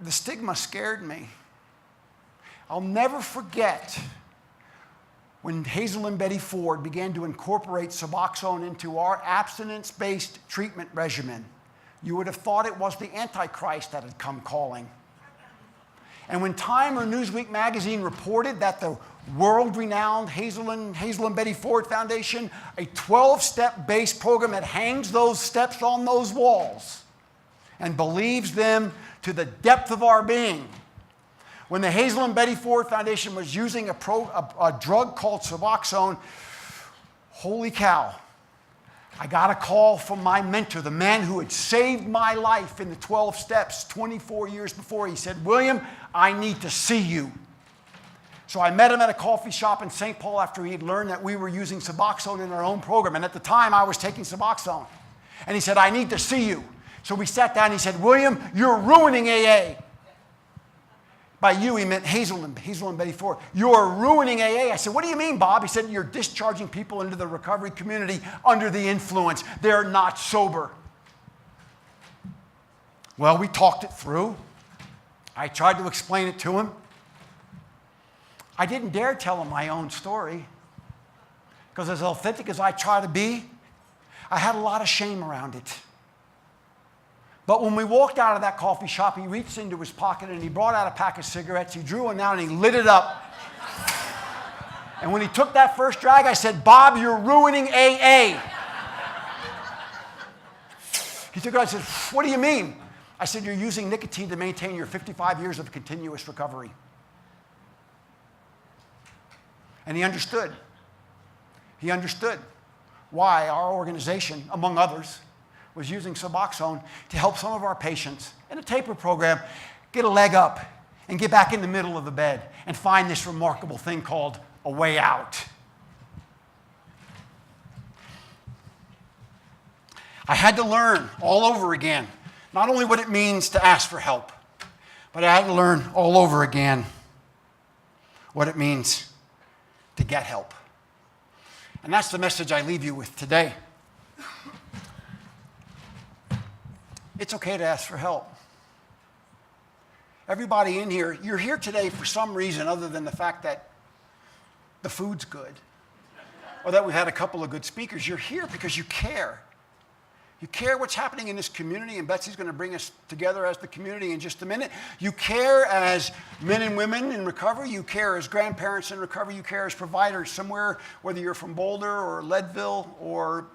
the stigma scared me. I'll never forget when Hazel and Betty Ford began to incorporate Suboxone into our abstinence-based treatment regimen. You would have thought it was the Antichrist that had come calling. And when Time or Newsweek magazine reported that the world-renowned Hazel and Betty Ford Foundation, a 12-step based program that hangs those steps on those walls and believes them to the depth of our being. When the Hazel and Betty Ford Foundation was using a drug called Suboxone, holy cow, I got a call from my mentor, the man who had saved my life in the 12 steps 24 years before. He said, "William, I need to see you." So I met him at a coffee shop in St. Paul after he had learned that we were using Suboxone in our own program. And at the time, I was taking Suboxone. And he said, "I need to see you." So we sat down and he said, "William, you're ruining AA." By you, he meant Hazel and Betty Ford. "You're ruining AA." I said, "What do you mean, Bob?" He said, "You're discharging people into the recovery community under the influence. They're not sober." Well, we talked it through. I tried to explain it to him. I didn't dare tell him my own story, because as authentic as I try to be, I had a lot of shame around it. But when we walked out of that coffee shop, he reached into his pocket and he brought out a pack of cigarettes. He drew one out and he lit it up. And when he took that first drag, I said, "Bob, you're ruining AA." He took it out and said, "What do you mean?" I said, "You're using nicotine to maintain your 55 years of continuous recovery." And he understood. He understood why our organization, among others, was using Suboxone to help some of our patients in a taper program get a leg up and get back in the middle of the bed and find this remarkable thing called a way out. I had to learn all over again, not only what it means to ask for help, but I had to learn all over again what it means to get help. And that's the message I leave you with today. It's okay to ask for help. Everybody in here, you're here today for some reason other than the fact that the food's good or that we've had a couple of good speakers. You're here because you care. You care what's happening in this community, and Betsy's going to bring us together as the community in just a minute. You care as men and women in recovery. You care as grandparents in recovery. You care as providers somewhere, whether you're from Boulder or Leadville or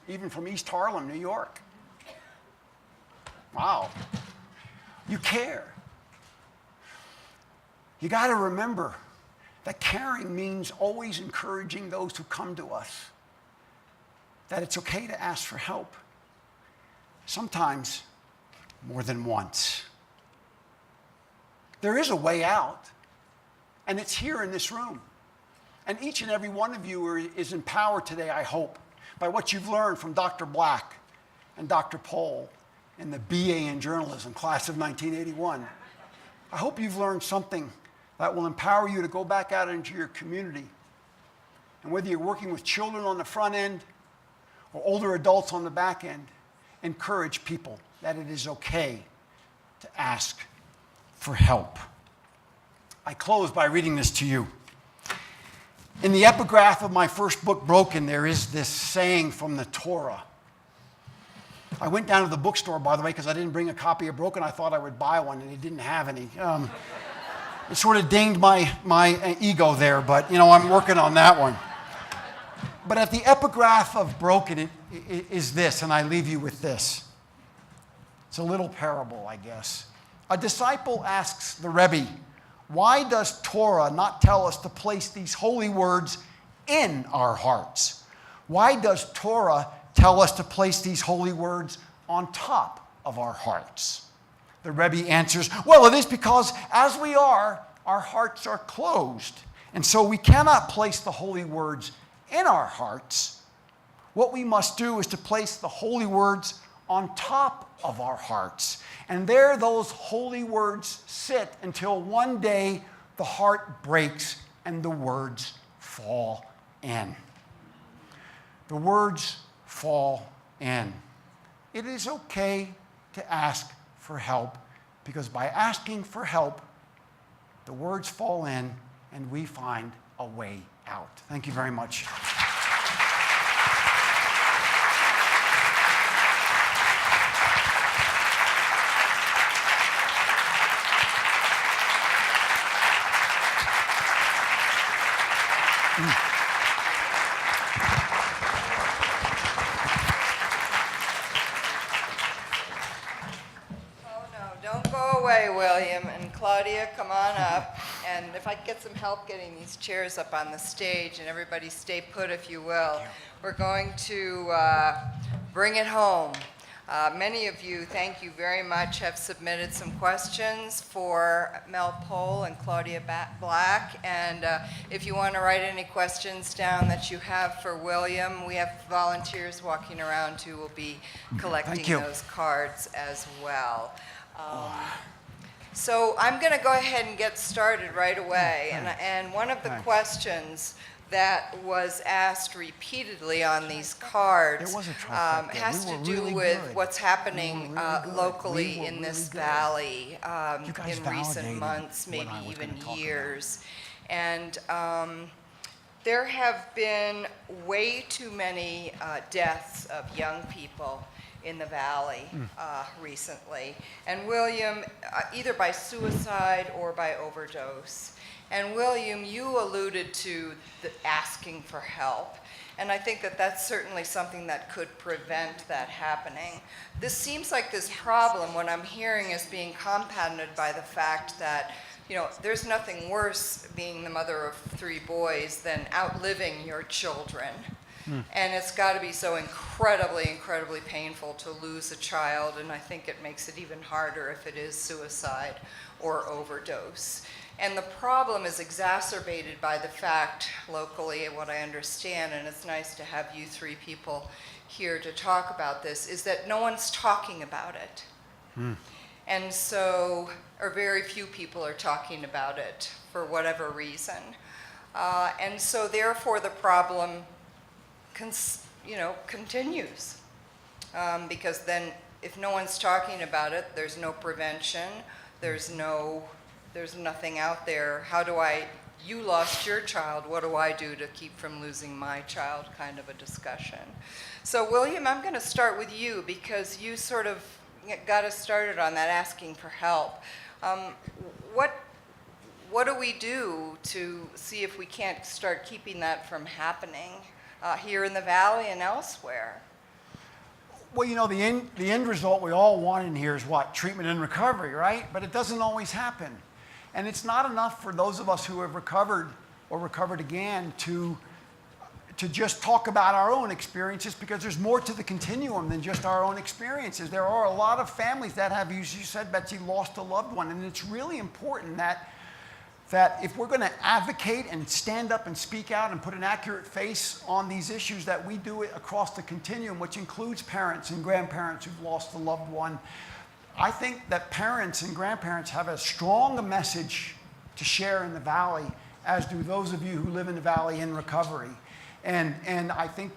even from East Harlem, New York. Wow. You care. You got to remember that caring means always encouraging those who come to us, that it's okay to ask for help, sometimes more than once. There is a way out, and it's here in this room. And each and every one of you is empowered today, I hope, by what you've learned from Dr. Black and Dr. Pohl in the BA in journalism class of 1981. I hope you've learned something that will empower you to go back out into your community. And whether you're working with children on the front end or older adults on the back end, encourage people that it is okay to ask for help. I close by reading this to you. In the epigraph of my first book, Broken, there is this saying from the Torah. I went down to the bookstore, by the way, because I didn't bring a copy of Broken. I thought I would buy one, and it didn't have any. It sort of dinged my ego there, but, I'm working on that one. But at the epigraph of Broken it is this, and I leave you with this. It's a little parable, I guess. A disciple asks the Rebbe, why does Torah not tell us to place these holy words in our hearts? Why does Torah tell us to place these holy words on top of our hearts? The Rebbe answers, well, it is because as we are, our hearts are closed. And so we cannot place the holy words in our hearts. What we must do is to place the holy words on top of our hearts. And there those holy words sit until one day the heart breaks and the words fall in. The words fall in. It is okay to ask for help, because by asking for help, the words fall in and we find a way out. Thank you very much. William and Claudia, come on up. And if I could get some help getting these chairs up on the stage, and everybody stay put if you will. We're going to bring it home. Many of you, thank you very much, have submitted some questions for Mel Pohl and Claudia Black. And if you want to write any questions down that you have for William, we have volunteers walking around who will be collecting those cards as well. So I'm going to go ahead and get started right away. And one of the questions that was asked repeatedly on these cards has to do with what's happening locally in this valley in recent months, maybe even years. And there have been way too many deaths of young people in the valley recently. And William, either by suicide or by overdose. And William, you alluded to the asking for help. And I think that that's certainly something that could prevent that happening. This seems like this problem, what I'm hearing, is being compounded by the fact that, there's nothing worse being the mother of 3 boys than outliving your children. And it's got to be so incredibly, incredibly painful to lose a child, and I think it makes it even harder if it is suicide or overdose. And the problem is exacerbated by the fact, locally, what I understand, and it's nice to have you 3 people here to talk about this, is that no one's talking about it. And so, or very few people are talking about it for whatever reason. And so therefore the problem continues. Because then if no one's talking about it, there's no prevention, there's nothing out there. You lost your child, what do I do to keep from losing my child, kind of a discussion. So William, I'm going to start with you because you sort of got us started on that asking for help. What do we do to see if we can't start keeping that from happening here in the valley and elsewhere? Well, the end result we all want in here is what? Treatment and recovery, right? But it doesn't always happen. And it's not enough for those of us who have recovered or recovered again to just talk about our own experiences, because there's more to the continuum than just our own experiences. There are a lot of families that have, as you said, Betsy, lost a loved one. And it's really important that if we're going to advocate and stand up and speak out and put an accurate face on these issues, that we do it across the continuum, which includes parents and grandparents who've lost a loved one. I think that parents and grandparents have as strong a message to share in the Valley, as do those of you who live in the Valley in recovery. And I think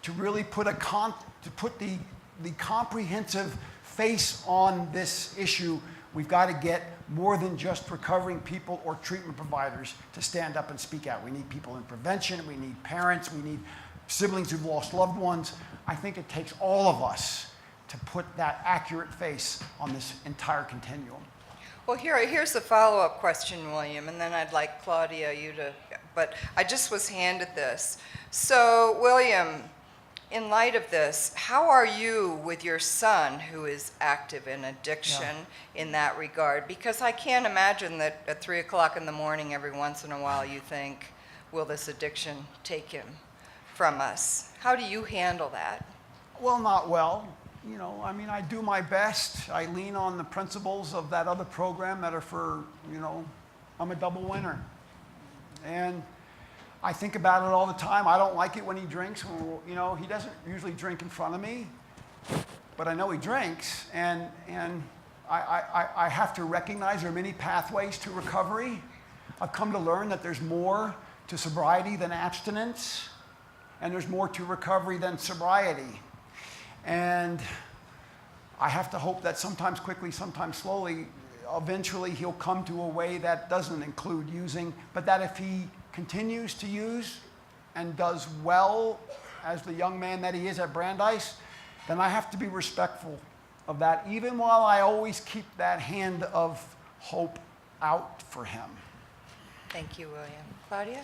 to really put the comprehensive face on this issue, we've got to get more than just recovering people or treatment providers to stand up and speak out. We need people in prevention, we need parents, we need siblings who've lost loved ones. I think it takes all of us to put that accurate face on this entire continuum. Well, here's the follow-up question, William, and then I'd like Claudia, you to, but I just was handed this. So, William, in light of this, how are you with your son who is active in addiction in that regard? Because I can't imagine that at 3 o'clock in the morning every once in a while you think, will this addiction take him from us? How do you handle that? Well, not well. You know, I mean, I do my best. I lean on the principles of that other program that are for, you know, I'm a double winner. And I think about it all the time. I don't like it when he drinks. You know, he doesn't usually drink in front of me, but I know he drinks. And I have to recognize there are many pathways to recovery. I've come to learn that there's more to sobriety than abstinence, and there's more to recovery than sobriety. And I have to hope that sometimes quickly, sometimes slowly, eventually he'll come to a way that doesn't include using, but that if he continues to use and does well as the young man that he is at Brandeis, then I have to be respectful of that, even while I always keep that hand of hope out for him. Thank you, William. Claudia?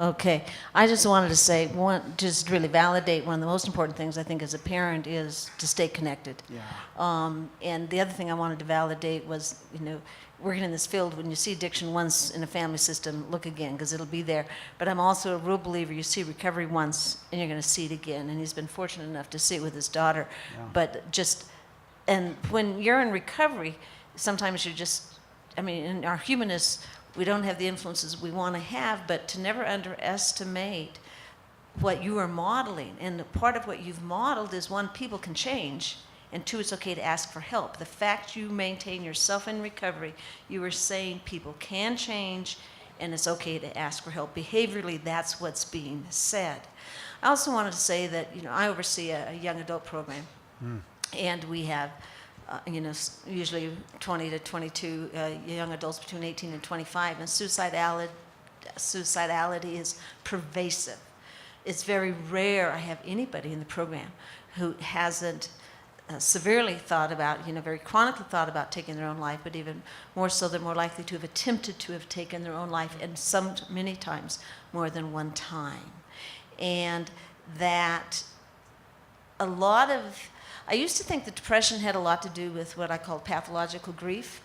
Okay, I just wanted to say, just really validate one of the most important things I think as a parent is to stay connected. Yeah. And the other thing I wanted to validate was, you know, working in this field, when you see addiction once in a family system, look again, because it'll be there. But I'm also a real believer, you see recovery once, and you're going to see it again. And he's been fortunate enough to see it with his daughter. Yeah. But and when you're in recovery, sometimes you're just, I mean, in our humanness, we don't have the influences we want to have, but to never underestimate what you are modeling. And part of what you've modeled is, one, people can change, and two, it's okay to ask for help. The fact you maintain yourself in recovery, you are saying people can change, and it's okay to ask for help. Behaviorally, that's what's being said. I also wanted to say that, you know, I oversee a young adult program, and we have you know, usually 20 to 22 young adults between 18 and 25, and suicidality is pervasive. It's very rare I have anybody in the program who hasn't severely thought about, you know, very chronically thought about taking their own life, but even more so, they're more likely to have attempted to have taken their own life, and many times more than one time. And that a lot of, I used to think that depression had a lot to do with what I call pathological grief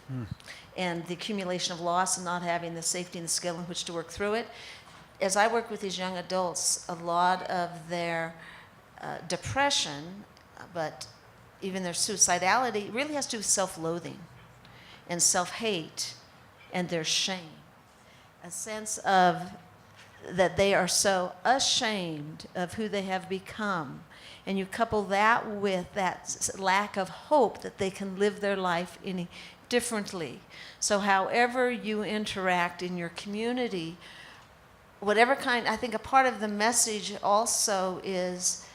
and the accumulation of loss and not having the safety and the skill in which to work through it. As I work with these young adults, a lot of their depression, but even their suicidality, really has to do with self-loathing and self-hate and their shame. A sense of that they are so ashamed of who they have become. And you couple that with that lack of hope that they can live their life any differently. So however you interact in your community, whatever kind, I think a part of the message also is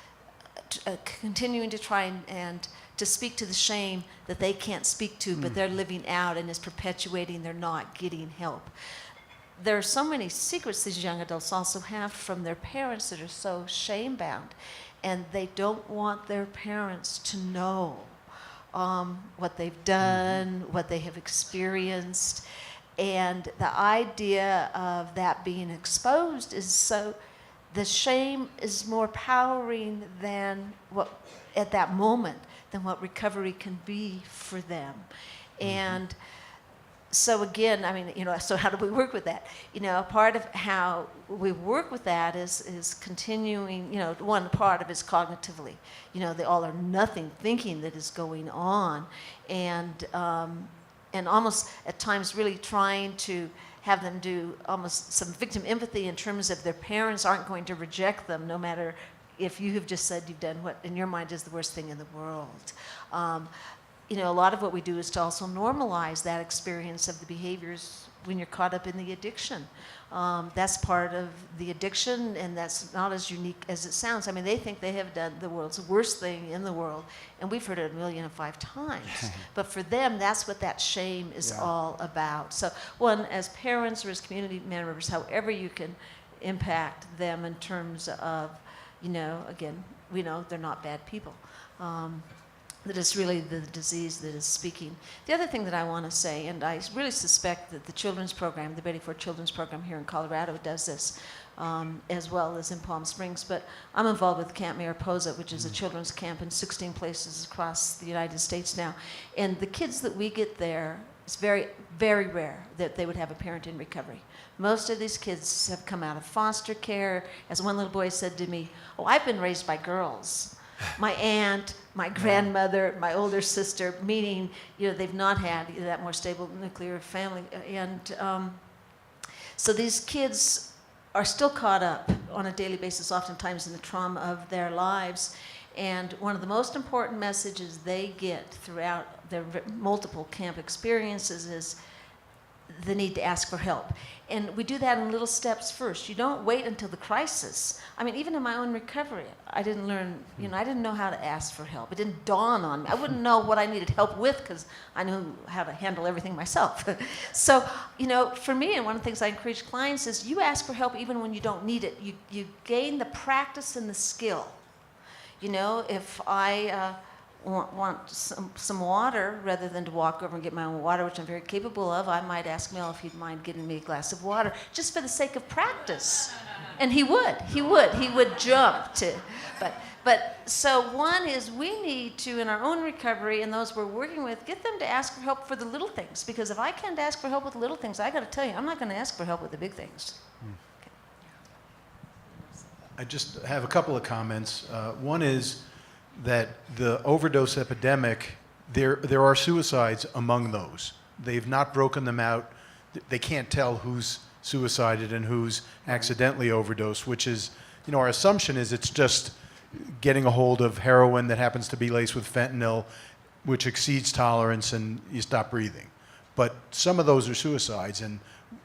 continuing to try and to speak to the shame that they can't speak to, but they're living out and is perpetuating they're not getting help. There are so many secrets these young adults also have from their parents that are so shame-bound, and they don't want their parents to know what they've done, what they have experienced, and the idea of that being exposed is so, the shame is more powering than what, at that moment, than what recovery can be for them. And so again, I mean, you know, so how do we work with that? You know, a part of how we work with that is continuing, you know, one part of it is cognitively, you know, the all or nothing thinking that is going on, and almost at times really trying to have them do almost some victim empathy in terms of their parents aren't going to reject them, no matter if you have just said you've done what in your mind is the worst thing in the world. you know, a lot of what we do is to also normalize that experience of the behaviors when you're caught up in the addiction. That's part of the addiction, and that's not as unique as it sounds. I mean, they think they have done the world's worst thing in the world, and we've heard it 1,000,005 times. But for them, that's what that shame is all about. So, one, as parents or as community members, however you can impact them in terms of, you know, again, we know they're not bad people. That it's really the disease that is speaking. The other thing that I want to say, and I really suspect that the children's program, the Betty Ford Children's Program here in Colorado does this, as well as in Palm Springs, but I'm involved with Camp Mariposa, which is a children's camp in 16 places across the United States now. And the kids that we get there, it's very, very rare that they would have a parent in recovery. Most of these kids have come out of foster care. As one little boy said to me, "Oh, I've been raised by girls. My aunt, my grandmother, my older sister," meaning, you know, they've not had that more stable nuclear family. And so these kids are still caught up on a daily basis, oftentimes in the trauma of their lives. And one of the most important messages they get throughout their multiple camp experiences is the need to ask for help. And we do that in little steps first. You don't wait until the crisis. I mean, even in my own recovery, I didn't learn, you know, I didn't know how to ask for help. It didn't dawn on me. I wouldn't know what I needed help with because I knew how to handle everything myself. So, you know, for me, and one of the things I encourage clients is you ask for help even when you don't need it. You gain the practice and the skill. You know, if I want some water, rather than to walk over and get my own water, which I'm very capable of, I might ask Mel if he'd mind getting me a glass of water, just for the sake of practice. And he would jump to. But so one is we need to, in our own recovery and those we're working with, get them to ask for help for the little things. Because if I can't ask for help with the little things, I got to tell you, I'm not going to ask for help with the big things. I just have a couple of comments. One is that the overdose epidemic, there are suicides among those. They've not broken them out. They can't tell who's suicided and who's accidentally overdosed, which is, you know, our assumption is it's just getting a hold of heroin that happens to be laced with fentanyl, which exceeds tolerance and you stop breathing. But some of those are suicides, and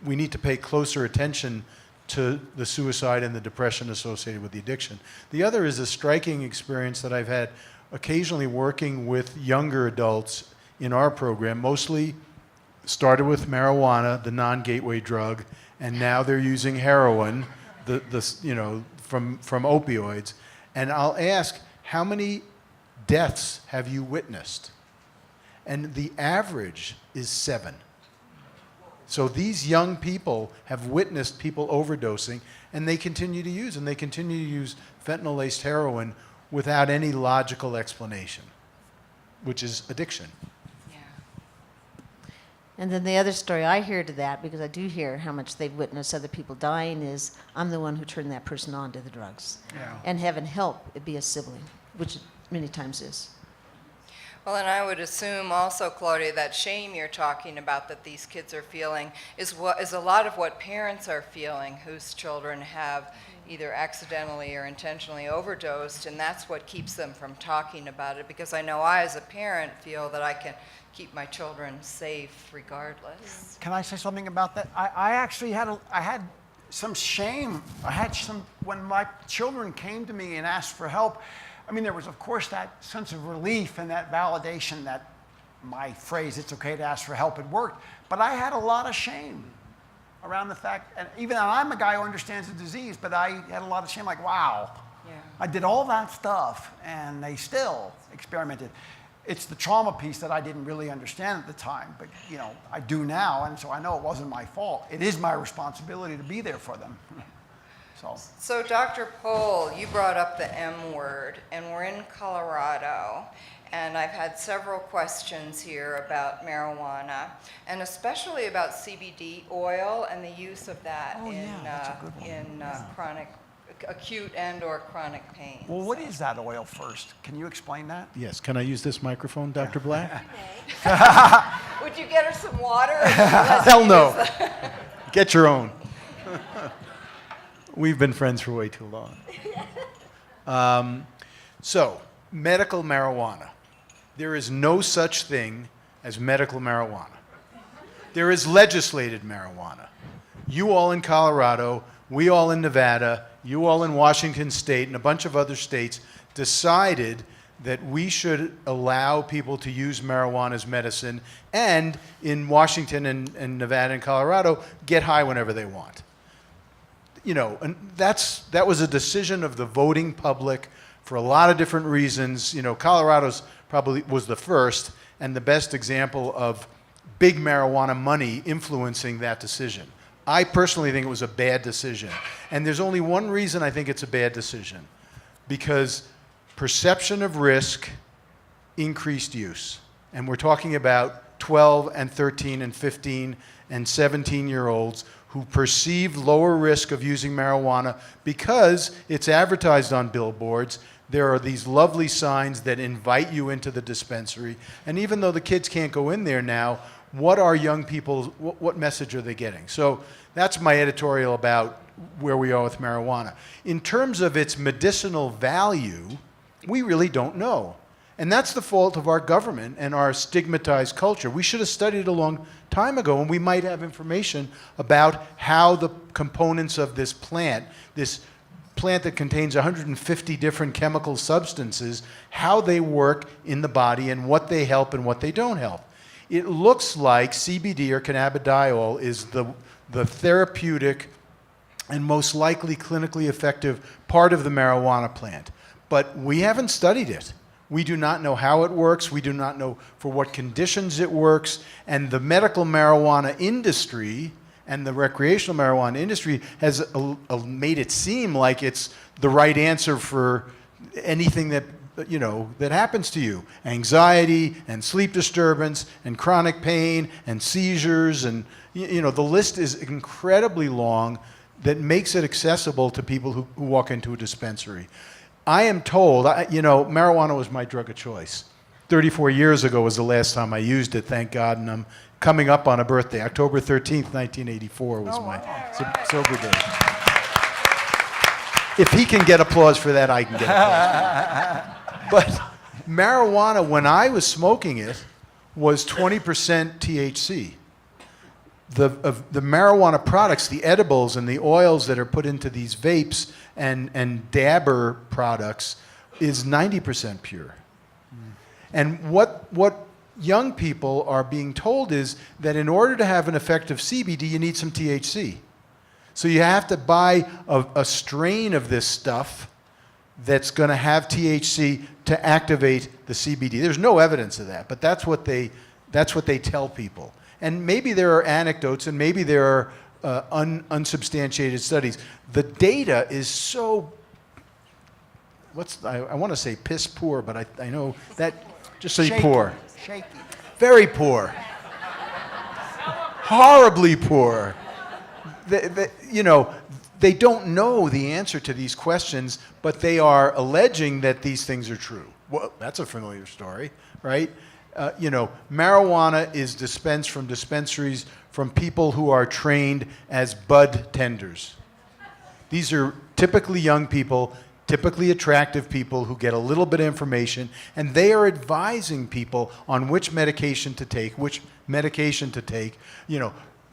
we need to pay closer attention to the suicide and the depression associated with the addiction. The other is a striking experience that I've had occasionally working with younger adults in our program, mostly started with marijuana, the non-gateway drug, and now they're using heroin, you know, from opioids. And I'll ask, how many deaths have you witnessed? And the average is 7. So these young people have witnessed people overdosing, and they continue to use, and they continue to use fentanyl-laced heroin without any logical explanation, which is addiction. Yeah. And then the other story I hear to that, because I do hear how much they've witnessed other people dying, is I'm the one who turned that person on to the drugs. Yeah. And having help it be a sibling, which it many times is. Well, and I would assume also, Claudia, that shame you're talking about that these kids are feeling is a lot of what parents are feeling whose children have either accidentally or intentionally overdosed, and that's what keeps them from talking about it, because I know I, as a parent, feel that I can keep my children safe regardless. Can I say something about that? I actually had some shame. When my children came to me and asked for help. I mean, there was, of course, that sense of relief and that validation that my phrase, "it's okay to ask for help," had worked. But I had a lot of shame around the fact, and even though I'm a guy who understands the disease, but I had a lot of shame, like, wow, Yeah. I did all that stuff, and they still experimented. It's the trauma piece that I didn't really understand at the time, but, you know, I do now, and so I know it wasn't my fault. It is my responsibility to be there for them. So Dr. Pohl, you brought up the M word, and we're in Colorado, and I've had several questions here about marijuana, and especially about CBD oil and the use of that in chronic, acute and/or chronic pain. Well, what is that oil first? Can you explain that? Yes, can I use this microphone, Dr. Black? Would you get her some water? Hell no. Get your own. We've been friends for way too long. So, medical marijuana. There is no such thing as medical marijuana. There is legislated marijuana. You all in Colorado, we all in Nevada, you all in Washington State, and a bunch of other states decided that we should allow people to use marijuana as medicine, and in Washington and Nevada and Colorado, get high whenever they want. You know, and that was a decision of the voting public for a lot of different reasons. You know, Colorado's probably was the first and the best example of big marijuana money influencing that decision. I personally think it was a bad decision. And there's only one reason I think it's a bad decision. Because perception of risk increased use. And we're talking about 12 and 13 and 15 and 17-year-olds who perceive lower risk of using marijuana because it's advertised on billboards. There are these lovely signs that invite you into the dispensary. And even though the kids can't go in there now, what are young people, what message are they getting? So that's my editorial about where we are with marijuana. In terms of its medicinal value, we really don't know. And that's the fault of our government and our stigmatized culture. We should have studied a long time ago, and we might have information about how the components of this plant that contains 150 different chemical substances, how they work in the body and what they help and what they don't help. It looks like CBD or cannabidiol is the therapeutic and most likely clinically effective part of the marijuana plant. But we haven't studied it. We do not know how it works. We do not know for what conditions it works. And the medical marijuana industry and the recreational marijuana industry has made it seem like it's the right answer for anything that that happens to you. Anxiety and sleep disturbance and chronic pain and seizures and the list is incredibly long that makes it accessible to people who walk into a dispensary. I am told, marijuana was my drug of choice. 34 years ago was the last time I used it, thank God, and I'm coming up on a birthday. October 13th, 1984 was my sober day. If he can get applause for that, I can get applause. But marijuana, when I was smoking it, was 20% THC. The marijuana products, the edibles and the oils that are put into these vapes and dabber products is 90% pure. And what young people are being told is that in order to have an effective CBD, you need some THC. So you have to buy a strain of this stuff that's going to have THC to activate the CBD. There's no evidence of that, but that's what they tell people. And maybe there are anecdotes, and maybe there are unsubstantiated studies. The data is so, I want to say piss poor, but I know that, just say Shaky. poor. Shaky. Very poor. Horribly poor. They don't know the answer to these questions, but they are alleging that these things are true. Well, that's a familiar story, right? Marijuana is dispensed from dispensaries from people who are trained as bud tenders. These are typically young people, typically attractive people who get a little bit of information, and they are advising people on which medication to take,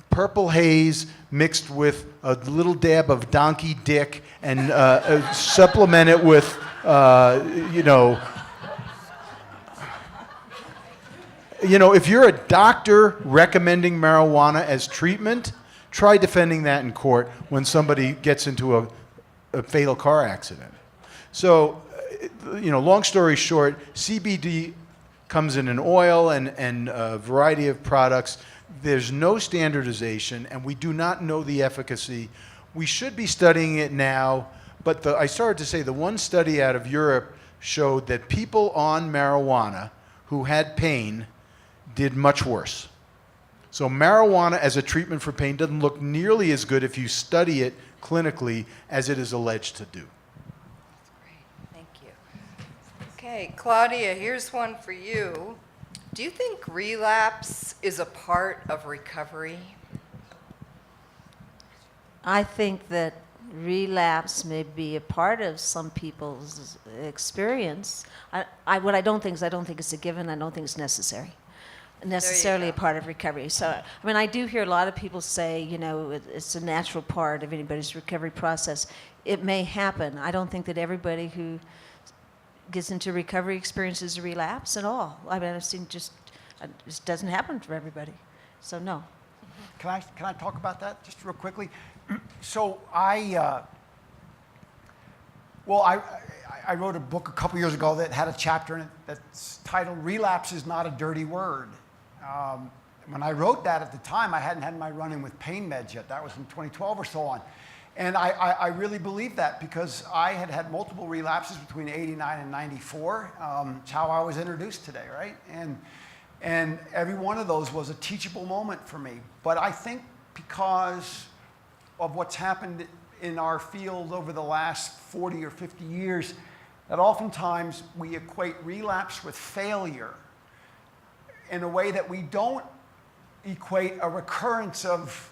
Purple Haze mixed with a little dab of donkey dick and supplement it with, if you're a doctor recommending marijuana as treatment, try defending that in court when somebody gets into a fatal car accident. So, long story short, CBD comes in an oil and a variety of products. There's no standardization, and we do not know the efficacy. We should be studying it now, but I started to say the one study out of Europe showed that people on marijuana who had pain did much worse. So marijuana as a treatment for pain doesn't look nearly as good if you study it clinically as it is alleged to do. Great, thank you. Okay, Claudia, here's one for you. Do you think relapse is a part of recovery? I think that relapse may be a part of some people's experience. What I don't think is, I don't think it's a given. I don't think it's necessarily a go. part of recovery. So, I mean, I do hear a lot of people say, you know, it's a natural part of anybody's recovery process. It may happen. I don't think that everybody who gets into recovery experiences a relapse at all. I mean, I've seen it just doesn't happen for everybody. So, no. Can I talk about that just real quickly? So I wrote a book a couple years ago that had a chapter in it that's titled "Relapse is Not a Dirty Word." When I wrote that at the time, I hadn't had my run-in with pain meds yet. That was in 2012 or so on. And I really believe that because I had multiple relapses between 89 and 94. It's how I was introduced today, right? And every one of those was a teachable moment for me. But I think because of what's happened in our field over the last 40 or 50 years, that oftentimes we equate relapse with failure in a way that we don't equate a recurrence of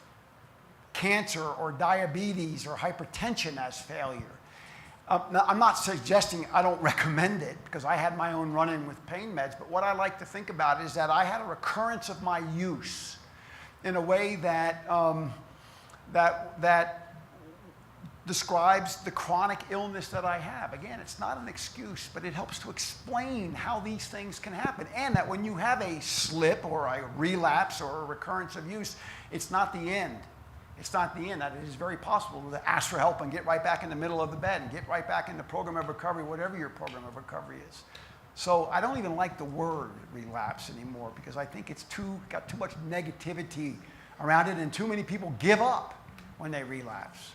cancer or diabetes or hypertension as failure. Now, I'm not suggesting I don't recommend it because I had my own run-in with pain meds, but what I like to think about is that I had a recurrence of my use in a way that that describes the chronic illness that I have. Again, it's not an excuse, but it helps to explain how these things can happen. And that when you have a slip or a relapse or a recurrence of use, it's not the end. It's not the end. That it is very possible to ask for help and get right back in the middle of the bed and get right back in the program of recovery, whatever your program of recovery is. So I don't even like the word relapse anymore because I think it's got too much negativity around it, and too many people give up when they relapse.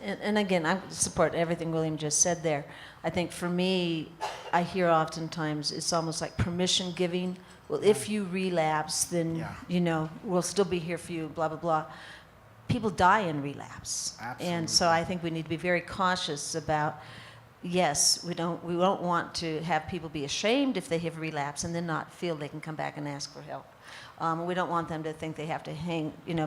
And again, I support everything William just said there. I think for me, I hear oftentimes it's almost like permission giving. Well, if you relapse, then, you know, we'll still be here for you, blah, blah, blah. People die in relapse. Absolutely. And so I think we need to be very cautious about, yes, we don't want to have people be ashamed if they have relapse and then not feel they can come back and ask for help. We don't want them to think they have to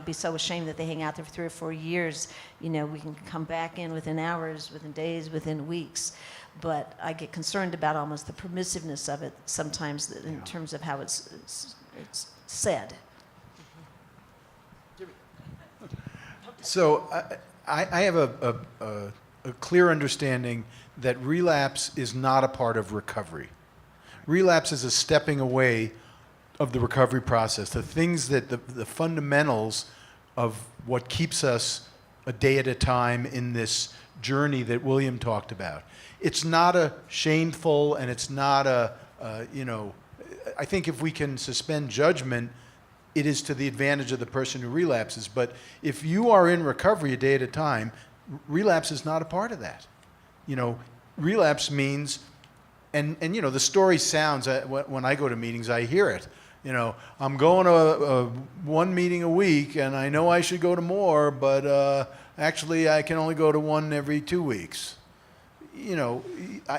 be so ashamed that they hang out there for 3 or 4 years. You know, we can come back in within hours, within days, within weeks. But I get concerned about almost the permissiveness of it sometimes in terms of how it's said. So I have a clear understanding that relapse is not a part of recovery. Relapse is a stepping away of the recovery process, the things that the fundamentals of what keeps us a day at a time in this journey that William talked about. It's not a shameful, and it's not I think if we can suspend judgment, it is to the advantage of the person who relapses. But if you are in recovery a day at a time, relapse is not a part of that. You know, relapse means, and you know, the story sounds, when I go to meetings, I hear it. You know, I'm going to one meeting a week, and I know I should go to more, but actually I can only go to one every 2 weeks. You know,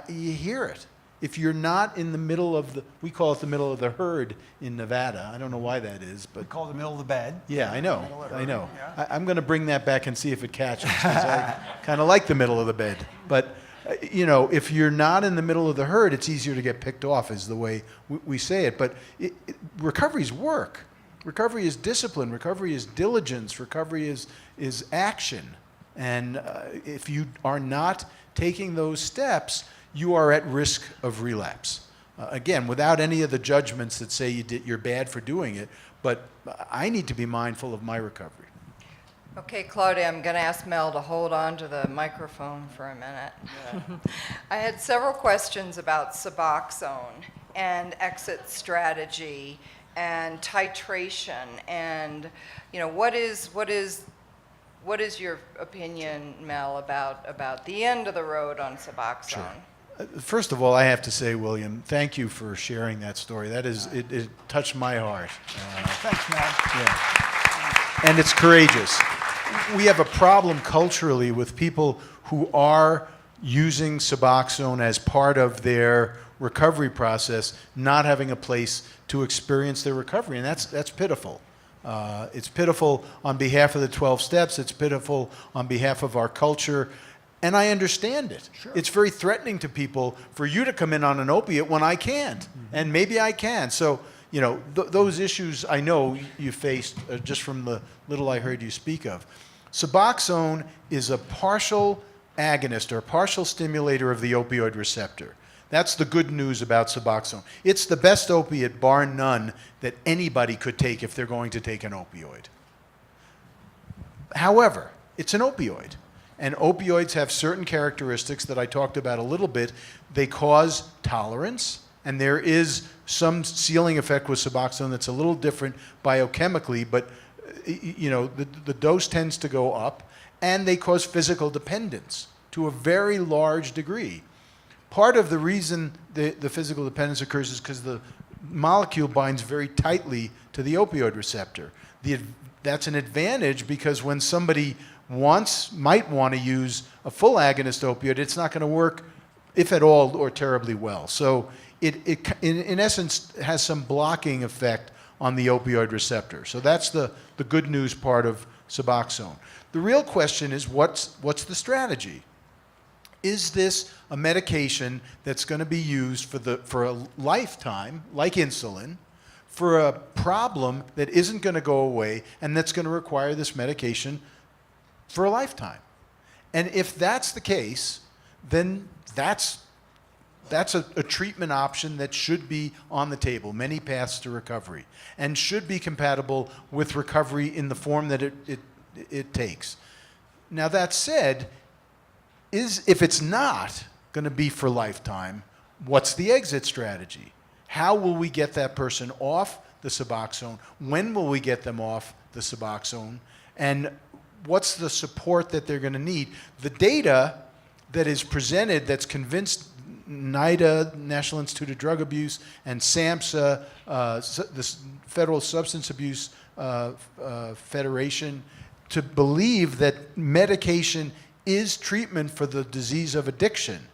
you hear it. If you're not in the middle of we call it the middle of the herd in Nevada. I don't know why that is, but We call it the middle of the bed. yeah, I know. Middle of the I herd, know. yeah. I'm going to bring that back and see if it catches, because I kind of like the middle of the bed. But, you know, if you're not in the middle of the herd, it's easier to get picked off, is the way we say it. But recovery is work. Recovery is discipline. Recovery is diligence. Recovery is action. And if you are not taking those steps, you are at risk of relapse. Again, without any of the judgments that say you're bad for doing it, but I need to be mindful of my recovery. Okay, Claudia, I'm going to ask Mel to hold on to the microphone for a minute. I had several questions about Suboxone and exit strategy and titration, and you know, what is your opinion, Mel, about the end of the road on Suboxone? Sure. First of all, I have to say, William, thank you for sharing that story. That is, it touched my heart. Thanks, Matt. Yeah. And it's courageous. We have a problem culturally with people who are using Suboxone as part of their recovery process, not having a place to experience their recovery, and that's pitiful. It's pitiful on behalf of the 12 steps. It's pitiful on behalf of our culture. And I understand it. Sure. It's very threatening to people for you to come in on an opiate when I can't. And maybe I can. So, those issues I know you faced just from the little I heard you speak of. Suboxone is a partial agonist or a partial stimulator of the opioid receptor. That's the good news about Suboxone. It's the best opiate, bar none, that anybody could take if they're going to take an opioid. However, it's an opioid. And opioids have certain characteristics that I talked about a little bit. They cause tolerance, and there is some ceiling effect with Suboxone that's a little different biochemically, but the dose tends to go up, and they cause physical dependence to a very large degree. Part of the reason the physical dependence occurs is because the molecule binds very tightly to the opioid receptor. That's an advantage because when somebody might want to use a full agonist opioid, it's not going to work, if at all, or terribly well. So it in essence has some blocking effect on the opioid receptor. So that's the good news part of Suboxone. The real question is what's the strategy? Is this a medication that's going to be used for a lifetime, like insulin, for a problem that isn't going to go away and that's going to require this medication for a lifetime? And if that's the case, then that's a treatment option that should be on the table, many paths to recovery, and should be compatible with recovery in the form that it takes. Now, that said, if it's not going to be for lifetime, what's the exit strategy? How will we get that person off the Suboxone? When will we get them off the Suboxone? And what's the support that they're going to need? The data that is presented that's convinced NIDA, National Institute of Drug Abuse, and SAMHSA, the Federal Substance Abuse Federation, to believe that medication is treatment for the disease of addiction.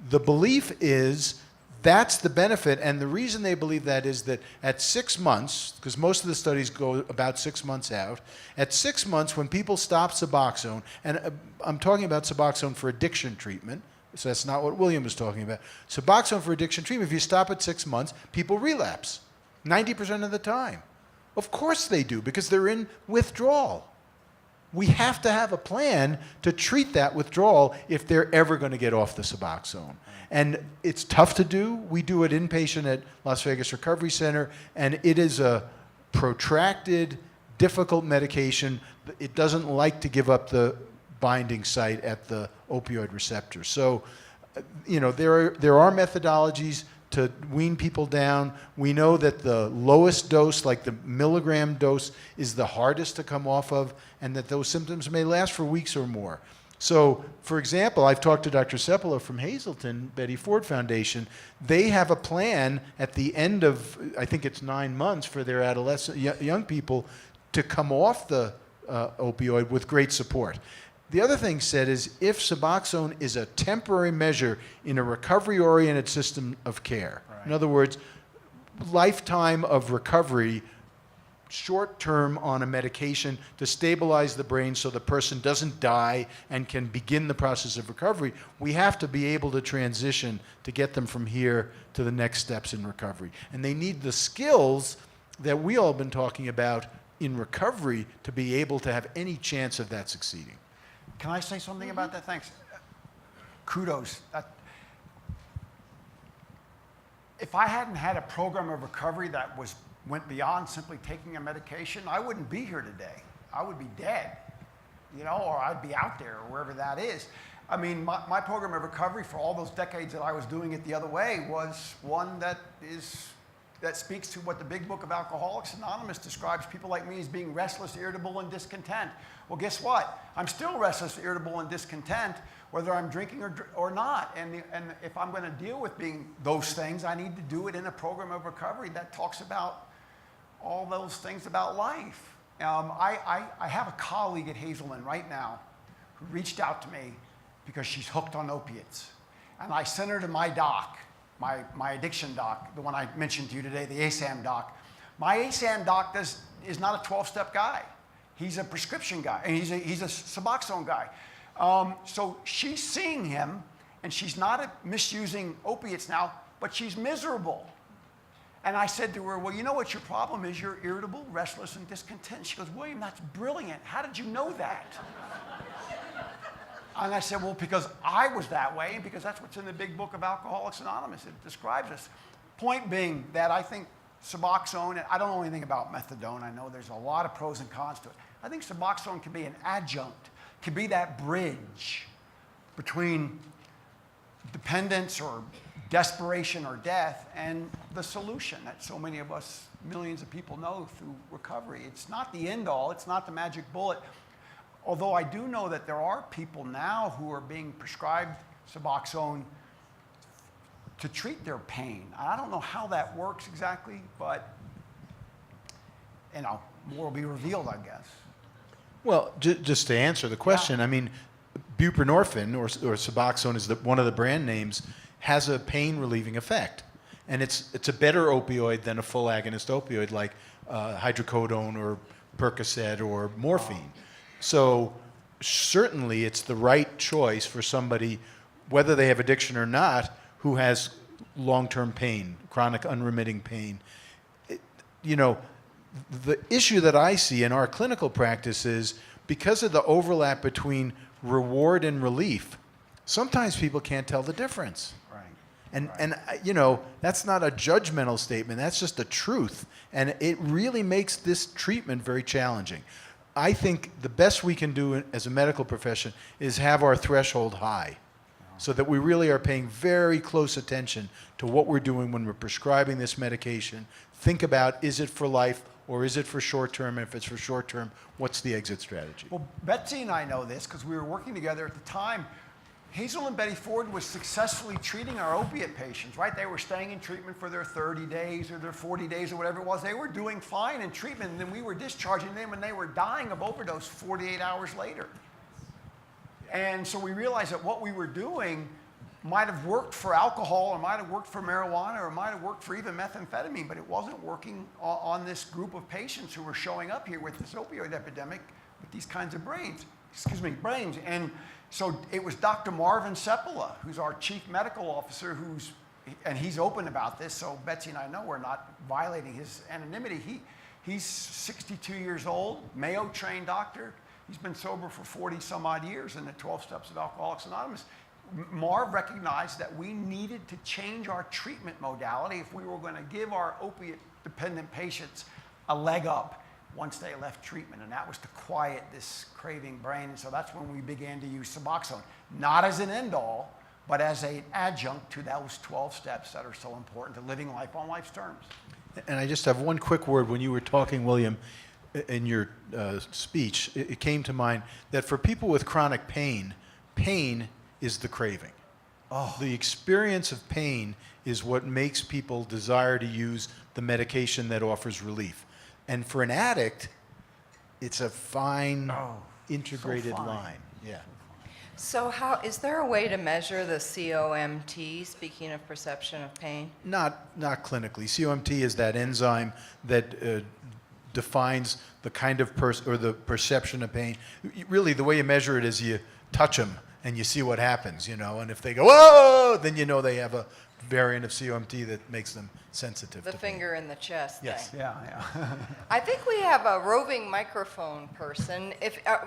The belief is that's the benefit, and the reason they believe that is that at 6 months, because most of the studies go about 6 months out, at 6 months when people stop Suboxone, and I'm talking about Suboxone for addiction treatment, so that's not what William was talking about. Suboxone for addiction treatment, if you stop at 6 months, people relapse 90% of the time. Of course they do, because they're in withdrawal. We have to have a plan to treat that withdrawal if they're ever going to get off the Suboxone. And it's tough to do. We do it inpatient at Las Vegas Recovery Center, and it is a protracted, difficult medication. It doesn't like to give up the binding site at the opioid receptor. So, there are methodologies to wean people down. We know that the lowest dose, like the milligram dose, is the hardest to come off of, and that those symptoms may last for weeks or more. So, for example, I've talked to Dr. Sepala from Hazleton, Betty Ford Foundation. They have a plan at the end of, I think it's 9 months, for their adolescent young people to come off the opioid with great support. The other thing said is if Suboxone is a temporary measure in a recovery-oriented system of care, in other words, lifetime of recovery, short-term on a medication to stabilize the brain so the person doesn't die and can begin the process of recovery, we have to be able to transition to get them from here to the next steps in recovery. And they need the skills that we all have been talking about in recovery to be able to have any chance of that succeeding. Can I say something about that? Thanks. Kudos. If I hadn't had a program of recovery that went beyond simply taking a medication, I wouldn't be here today. I would be dead, or I'd be out there or wherever that is. I mean, my program of recovery for all those decades that I was doing it the other way was one that speaks to what the big book of Alcoholics Anonymous describes people like me as being restless, irritable, and discontent. Well, guess what? I'm still restless, irritable, and discontent, whether I'm drinking or not. And if I'm going to deal with being those things, I need to do it in a program of recovery that talks about all those things about life. I have a colleague at Hazelden right now who reached out to me because she's hooked on opiates. And I sent her to my doc, my addiction doc, the one I mentioned to you today, the ASAM doc, My ASAM doc is not a 12-step guy. He's a prescription guy, and he's a Suboxone guy. So she's seeing him, and she's not misusing opiates now, but she's miserable. And I said to her, well, you know what your problem is? You're irritable, restless, and discontent. She goes, William, that's brilliant. How did you know that? And I said, well, because I was that way, and because that's what's in the big book of Alcoholics Anonymous. It describes us. Point being that I think Suboxone, and I don't know anything about methadone. I know there's a lot of pros and cons to it. I think Suboxone can be an adjunct, can be that bridge between dependence or desperation or death and the solution that so many of us, millions of people know through recovery. It's not the end all, it's not the magic bullet. Although I do know that there are people now who are being prescribed Suboxone to treat their pain. I don't know how that works exactly, but more will be revealed, I guess. Well, just to answer the question, I mean, buprenorphine or Suboxone is one of the brand names, has a pain relieving effect, and it's a better opioid than a full agonist opioid like hydrocodone or Percocet or morphine. So certainly it's the right choice for somebody, whether they have addiction or not, who has long-term pain, chronic unremitting pain. The issue that I see in our clinical practice is because of the overlap between reward and relief, sometimes people can't tell the difference. Right. And that's not a judgmental statement, that's just the truth. And it really makes this treatment very challenging. I think the best we can do as a medical profession is have our threshold high so that we really are paying very close attention to what we're doing when we're prescribing this medication. Think about, is it for life or is it for short term? And if it's for short term, what's the exit strategy? Well, Betsy and I know this because we were working together at the time. Hazel and Betty Ford was successfully treating our opiate patients, right? They were staying in treatment for their 30 days or their 40 days or whatever it was. They were doing fine in treatment, and then we were discharging them, and they were dying of overdose 48 hours later. And so we realized that what we were doing might have worked for alcohol, or might have worked for marijuana, or might have worked for even methamphetamine, but it wasn't working on this group of patients who were showing up here with this opioid epidemic with these kinds of brains. And so it was Dr. Marvin Sepula, who's our chief medical officer, and he's open about this, so Betsy and I know we're not violating his anonymity. He's 62 years old, Mayo-trained doctor. He's been sober for 40 some odd years in the 12 steps of Alcoholics Anonymous. Marv recognized that we needed to change our treatment modality if we were going to give our opiate-dependent patients a leg up once they left treatment, and that was to quiet this craving brain. And so that's when we began to use Suboxone, not as an end-all, but as an adjunct to those 12 steps that are so important to living life on life's terms. And I just have one quick word. When you were talking, William, in your speech, it came to mind that for people with chronic pain, pain is the craving. Oh. The experience of pain is what makes people desire to use the medication that offers relief. And for an addict, it's a fine, integrated so fine. line. Yeah. So is there a way to measure the COMT, speaking of perception of pain? Not clinically. COMT is that enzyme that defines the kind of or the perception of pain. Really, the way you measure it is you touch them and you see what happens, and if they go, whoa, then they have a variant of COMT that makes them sensitive The to pain. finger in the chest Yes. thing. Yeah. I think we have a roving microphone person.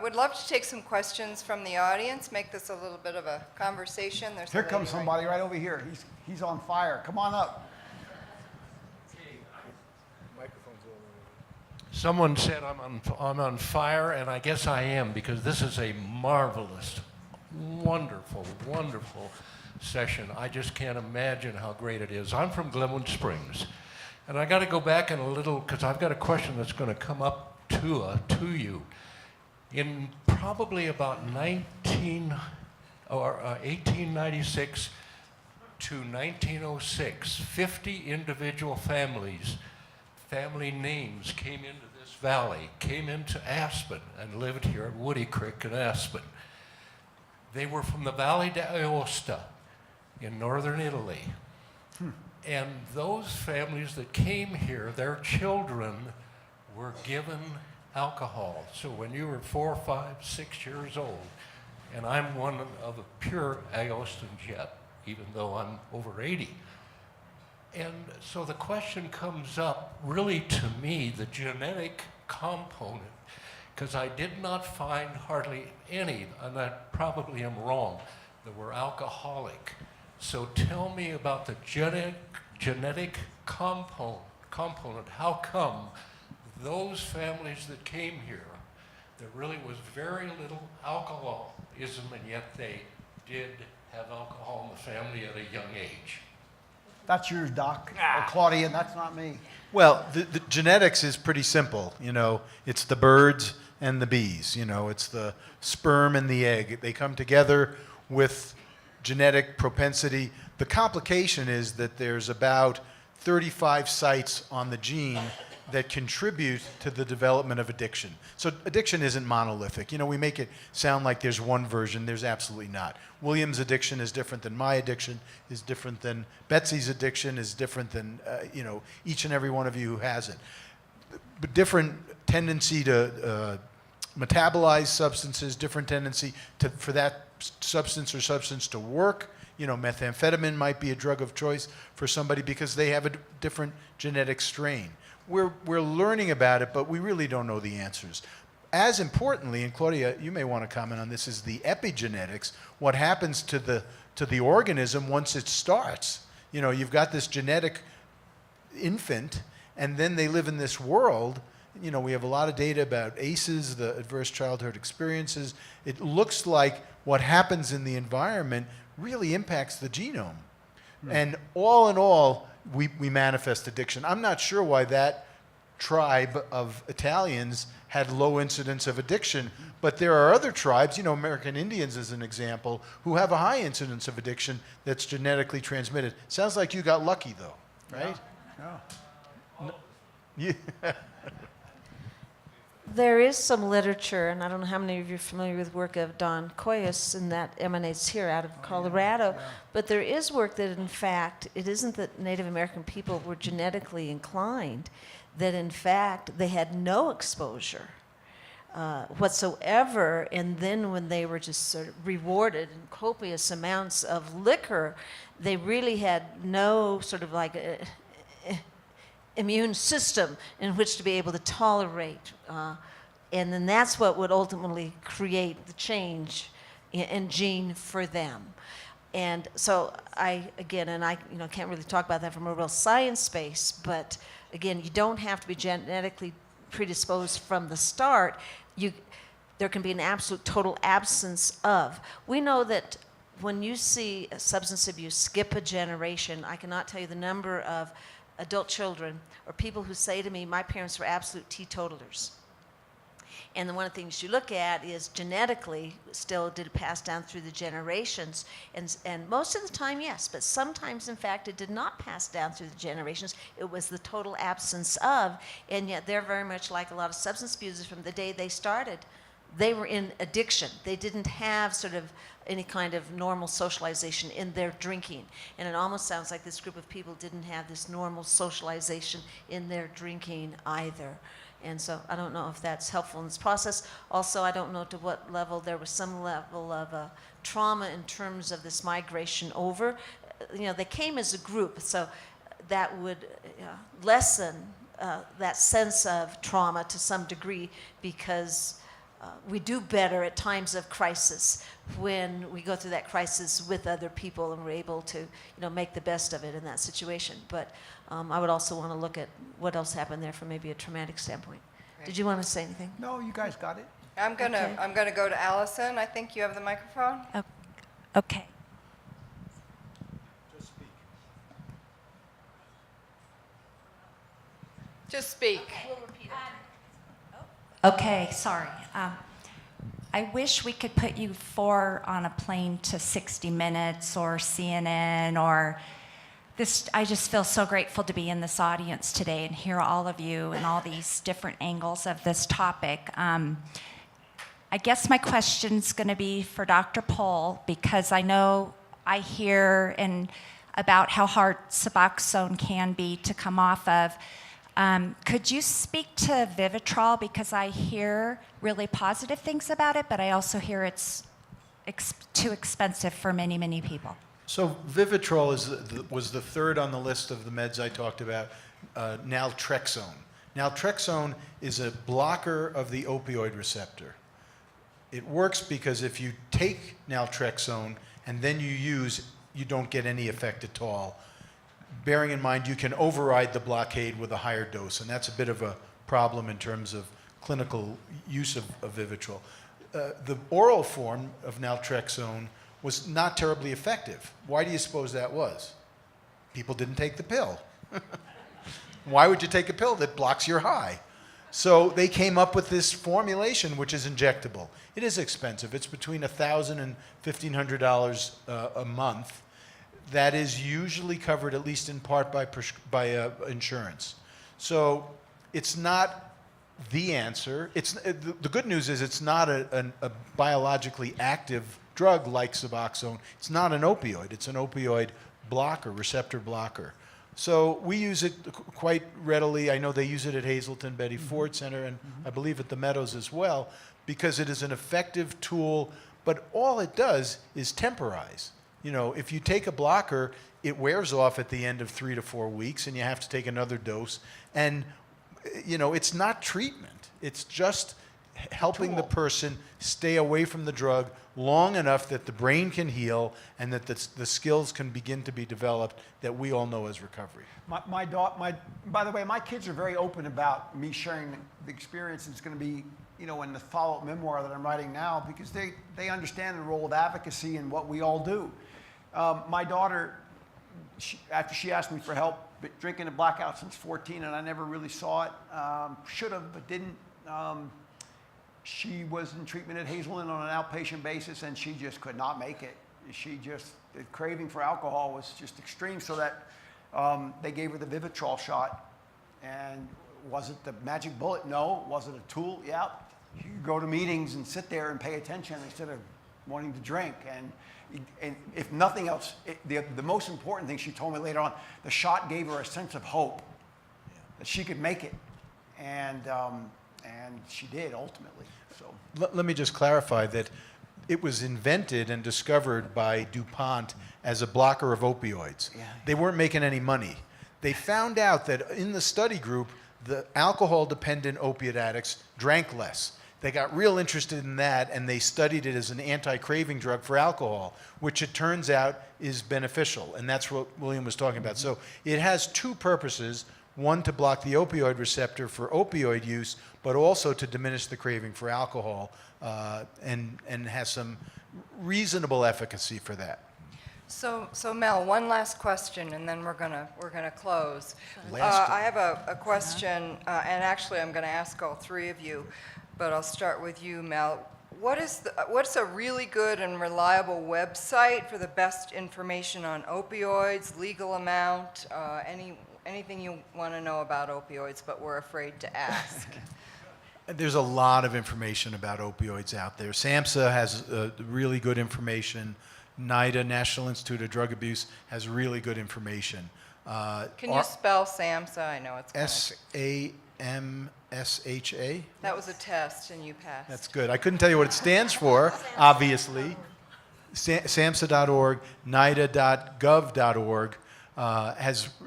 Would love to take some questions from the audience, make this a little bit of a conversation. There's Here comes somebody right over here. He's on fire. Come on up. Someone said I'm on fire, and I guess I am, because this is a marvelous, wonderful, wonderful session. I just can't imagine how great it is. I'm from Glenwood Springs, and I got to go back in a little, because I've got a question that's going to come up to you. In probably about 1896 to 1906, 50 individual family names came into this valley, came into Aspen, and lived here at Woody Creek in Aspen. They were from the Valle d'Aosta in northern Italy. And those families that came here, their children were given alcohol. So when you were 4, 5, 6 years old, and I'm one of a pure Agostin jet, even though I'm over 80. And so the question comes up, really to me, the genetic component, because I did not find hardly any, and I probably am wrong, that were alcoholic. So tell me about the genetic component. How come those families that came here, there really was very little alcoholism, and yet they did have alcohol in the family at a young age? That's yours, Doc. Or Claudia, that's not me. Well, the genetics is pretty simple. You know, it's the birds and the bees. You know, it's the sperm and the egg. They come together with genetic propensity. The complication is that there's about 35 sites on the gene that contribute to the development of addiction. So addiction isn't monolithic. You know, we make it sound like there's one version. There's absolutely not. William's addiction is different than my addiction, is different than Betsy's addiction, is different than, you know, each and every one of you who has it. But different tendency to metabolize substances, different tendency for that substance or substance to work. You know, methamphetamine might be a drug of choice for somebody because they have a different genetic strain. We're learning about it, but we really don't know the answers. As importantly, and Claudia, you may want to comment on this, is the epigenetics, what happens to the organism once it starts. You know, you've got this genetic infant, and then they live in this world. You know, we have a lot of data about ACEs, the adverse childhood experiences. It looks like what happens in the environment really impacts the genome. And all in all, we manifest addiction. I'm not sure why that tribe of Italians had low incidence of addiction, but there are other tribes, you know, American Indians as an example, who have a high incidence of addiction that's genetically transmitted. Sounds like you got lucky though, right? Yeah. Yeah. There is some literature, and I don't know how many of you are familiar with work of Don Coyes, and that emanates here out of Colorado, but there is work that in fact, it isn't that Native American people were genetically inclined, that in fact they had no exposure whatsoever, and then when they were just sort of rewarded in copious amounts of liquor, they really had no sort of like immune system in which to be able to tolerate. And then that's what would ultimately create the change in gene for them. And so I can't really talk about that from a real science space, but again, you don't have to be genetically predisposed from the start. There can be an absolute total absence of. We know that when you see substance abuse skip a generation, I cannot tell you the number of adult children or people who say to me, my parents were absolute teetotalers. And then one of the things you look at is genetically, still did it pass down through the generations? And most of the time, yes, but sometimes, in fact, it did not pass down through the generations. It was the total absence of, and yet they're very much like a lot of substance abusers from the day they started. They were in addiction. They didn't have sort of any kind of normal socialization in their drinking. And it almost sounds like this group of people didn't have this normal socialization in their drinking either. And so I don't know if that's helpful in this process. Also, I don't know to what level there was some level of trauma in terms of this migration over. You know, they came as a group, so that would lessen that sense of trauma to some degree, because we do better at times of crisis when we go through that crisis with other people and we're able to, make the best of it in that situation. But I would also want to look at what else happened there from maybe a traumatic standpoint. Great. Did you want to say anything? No, you guys got it. I'm gonna go to Allison. I think you have the microphone. Okay. Just speak. Okay, sorry. I wish we could put you 4 on a plane to 60 Minutes or CNN or this. I just feel so grateful to be in this audience today and hear all of you and all these different angles of this topic. I guess my question's going to be for Dr. Pohl, because I know I hear and about how hard Suboxone can be to come off of. Could you speak to Vivitrol? Because I hear really positive things about it, but I also hear it's too expensive for many, many people. So Vivitrol was the third on the list of the meds I talked about, naltrexone. Naltrexone is a blocker of the opioid receptor. It works because if you take naltrexone and then you use, you don't get any effect at all. Bearing in mind you can override the blockade with a higher dose, and that's a bit of a problem in terms of clinical use of Vivitrol. The oral form of naltrexone was not terribly effective. Why do you suppose that was? People didn't take the pill. Why would you take a pill that blocks your high? So they came up with this formulation, which is injectable. It is expensive. It's between $1,000 and $1,500 a month. That is usually covered, at least in part, by insurance. So it's not the answer. The good news is it's not a biologically active drug like Suboxone. It's not an opioid. It's an opioid blocker, receptor blocker. So we use it quite readily. I know they use it at Hazleton Betty Ford Center, and I believe at the Meadows as well, because it is an effective tool, but all it does is temporize. You know, if you take a blocker, it wears off at the end of 3 to 4 weeks, and you have to take another dose. And, you know, it's not treatment. It's just helping the person stay away from the drug long enough that the brain can heal and that the skills can begin to be developed that we all know as recovery. By the way, my kids are very open about me sharing the experience. It's going to be, you know, in the follow-up memoir that I'm writing now, because they understand the role of advocacy and what we all do. My daughter, after she asked me for help drinking a blackout since 14, and I never really saw it, should have, but didn't. She was in treatment at Hazelden on an outpatient basis, and she just could not make it. The craving for alcohol was just extreme, so that they gave her the Vivitrol shot. And was it the magic bullet? No. Was it a tool? Yeah. You could go to meetings and sit there and pay attention instead of wanting to drink. And if nothing else, the most important thing she told me later on, the shot gave her a sense of hope that she could make it. And she did ultimately. So Let me just clarify that it was invented and discovered by DuPont as a blocker of opioids. Yeah. They weren't making any money. They found out that in the study group, the alcohol-dependent opiate addicts drank less. They got real interested in that, and they studied it as an anti-craving drug for alcohol, which it turns out is beneficial, and that's what William was talking about. So it has two purposes: one, to block the opioid receptor for opioid use, but also to diminish the craving for alcohol, and has some reasonable efficacy for that. So Mel, one last question, and then we're gonna close. I have a question, and actually I'm gonna ask all three of you, but I'll start with you, Mel. What's a really good and reliable website for the best information on opioids, legal amount, anything you want to know about opioids, but we're afraid to ask? There's a lot of information about opioids out there. SAMHSA has really good information. NIDA, National Institute of Drug Abuse, has really good information. Can you spell SAMHSA? I know it's kind of SAMSHA? That was a test, and you passed. That's good. I couldn't tell you what it stands for, obviously. SAMHSA.org, NIDA.gov.org.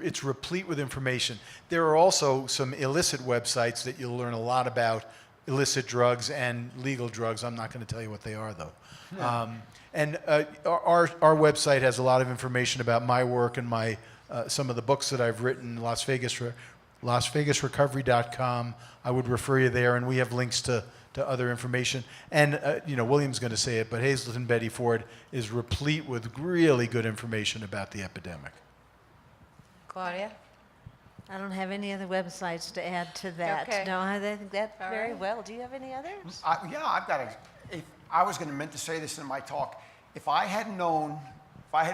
It's replete with information. There are also some illicit websites that you'll learn a lot about illicit drugs and legal drugs. I'm not going to tell you what they are, though. Yeah. Our website has a lot of information about my work and my some of the books that I've written. LasVegasRecovery.com. I would refer you there, and we have links to other information. And William's going to say it, but Hazleton Betty Ford is replete with really good information about the epidemic. Claudia? I don't have any other websites to add to that. Okay. No, I think that All very right. well. Do you have any others? I've got I was meant to say this in my talk. If I had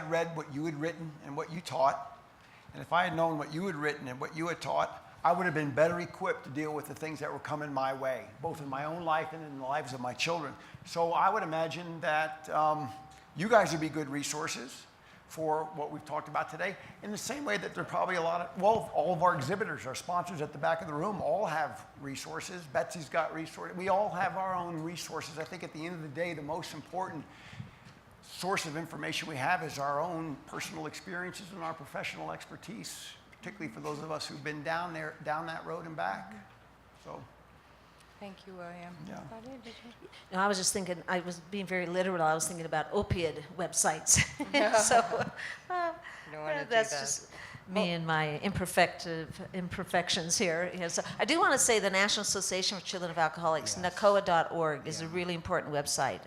read what you had written and what you taught, and if I had known what you had written and what you had taught, I would have been better equipped to deal with the things that were coming my way, both in my own life and in the lives of my children. So I would imagine that you guys would be good resources. for what we've talked about today. In the same way that there are probably a lot of, well, all of our exhibitors, our sponsors at the back of the room all have resources. Betsy's got resources. We all have our own resources. I think at the end of the day, the most important source of information we have is our own personal experiences and our professional expertise, particularly for those of us who've been down that road and back. So, Thank you, William. yeah. No, I was just thinking, I was being very literal. I was thinking about opiate websites. So Don't wanna do that's that. just me and my imperfections here. Yeah, so I do want to say the National Association for Children of Alcoholics, NACOA.org, is a really important website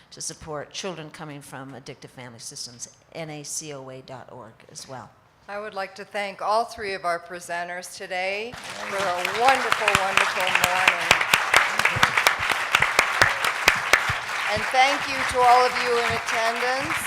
to support children coming from addictive family systems, NACOA.org as well. I would like to thank all three of our presenters today for a wonderful, wonderful morning. And thank you to all of you in attendance.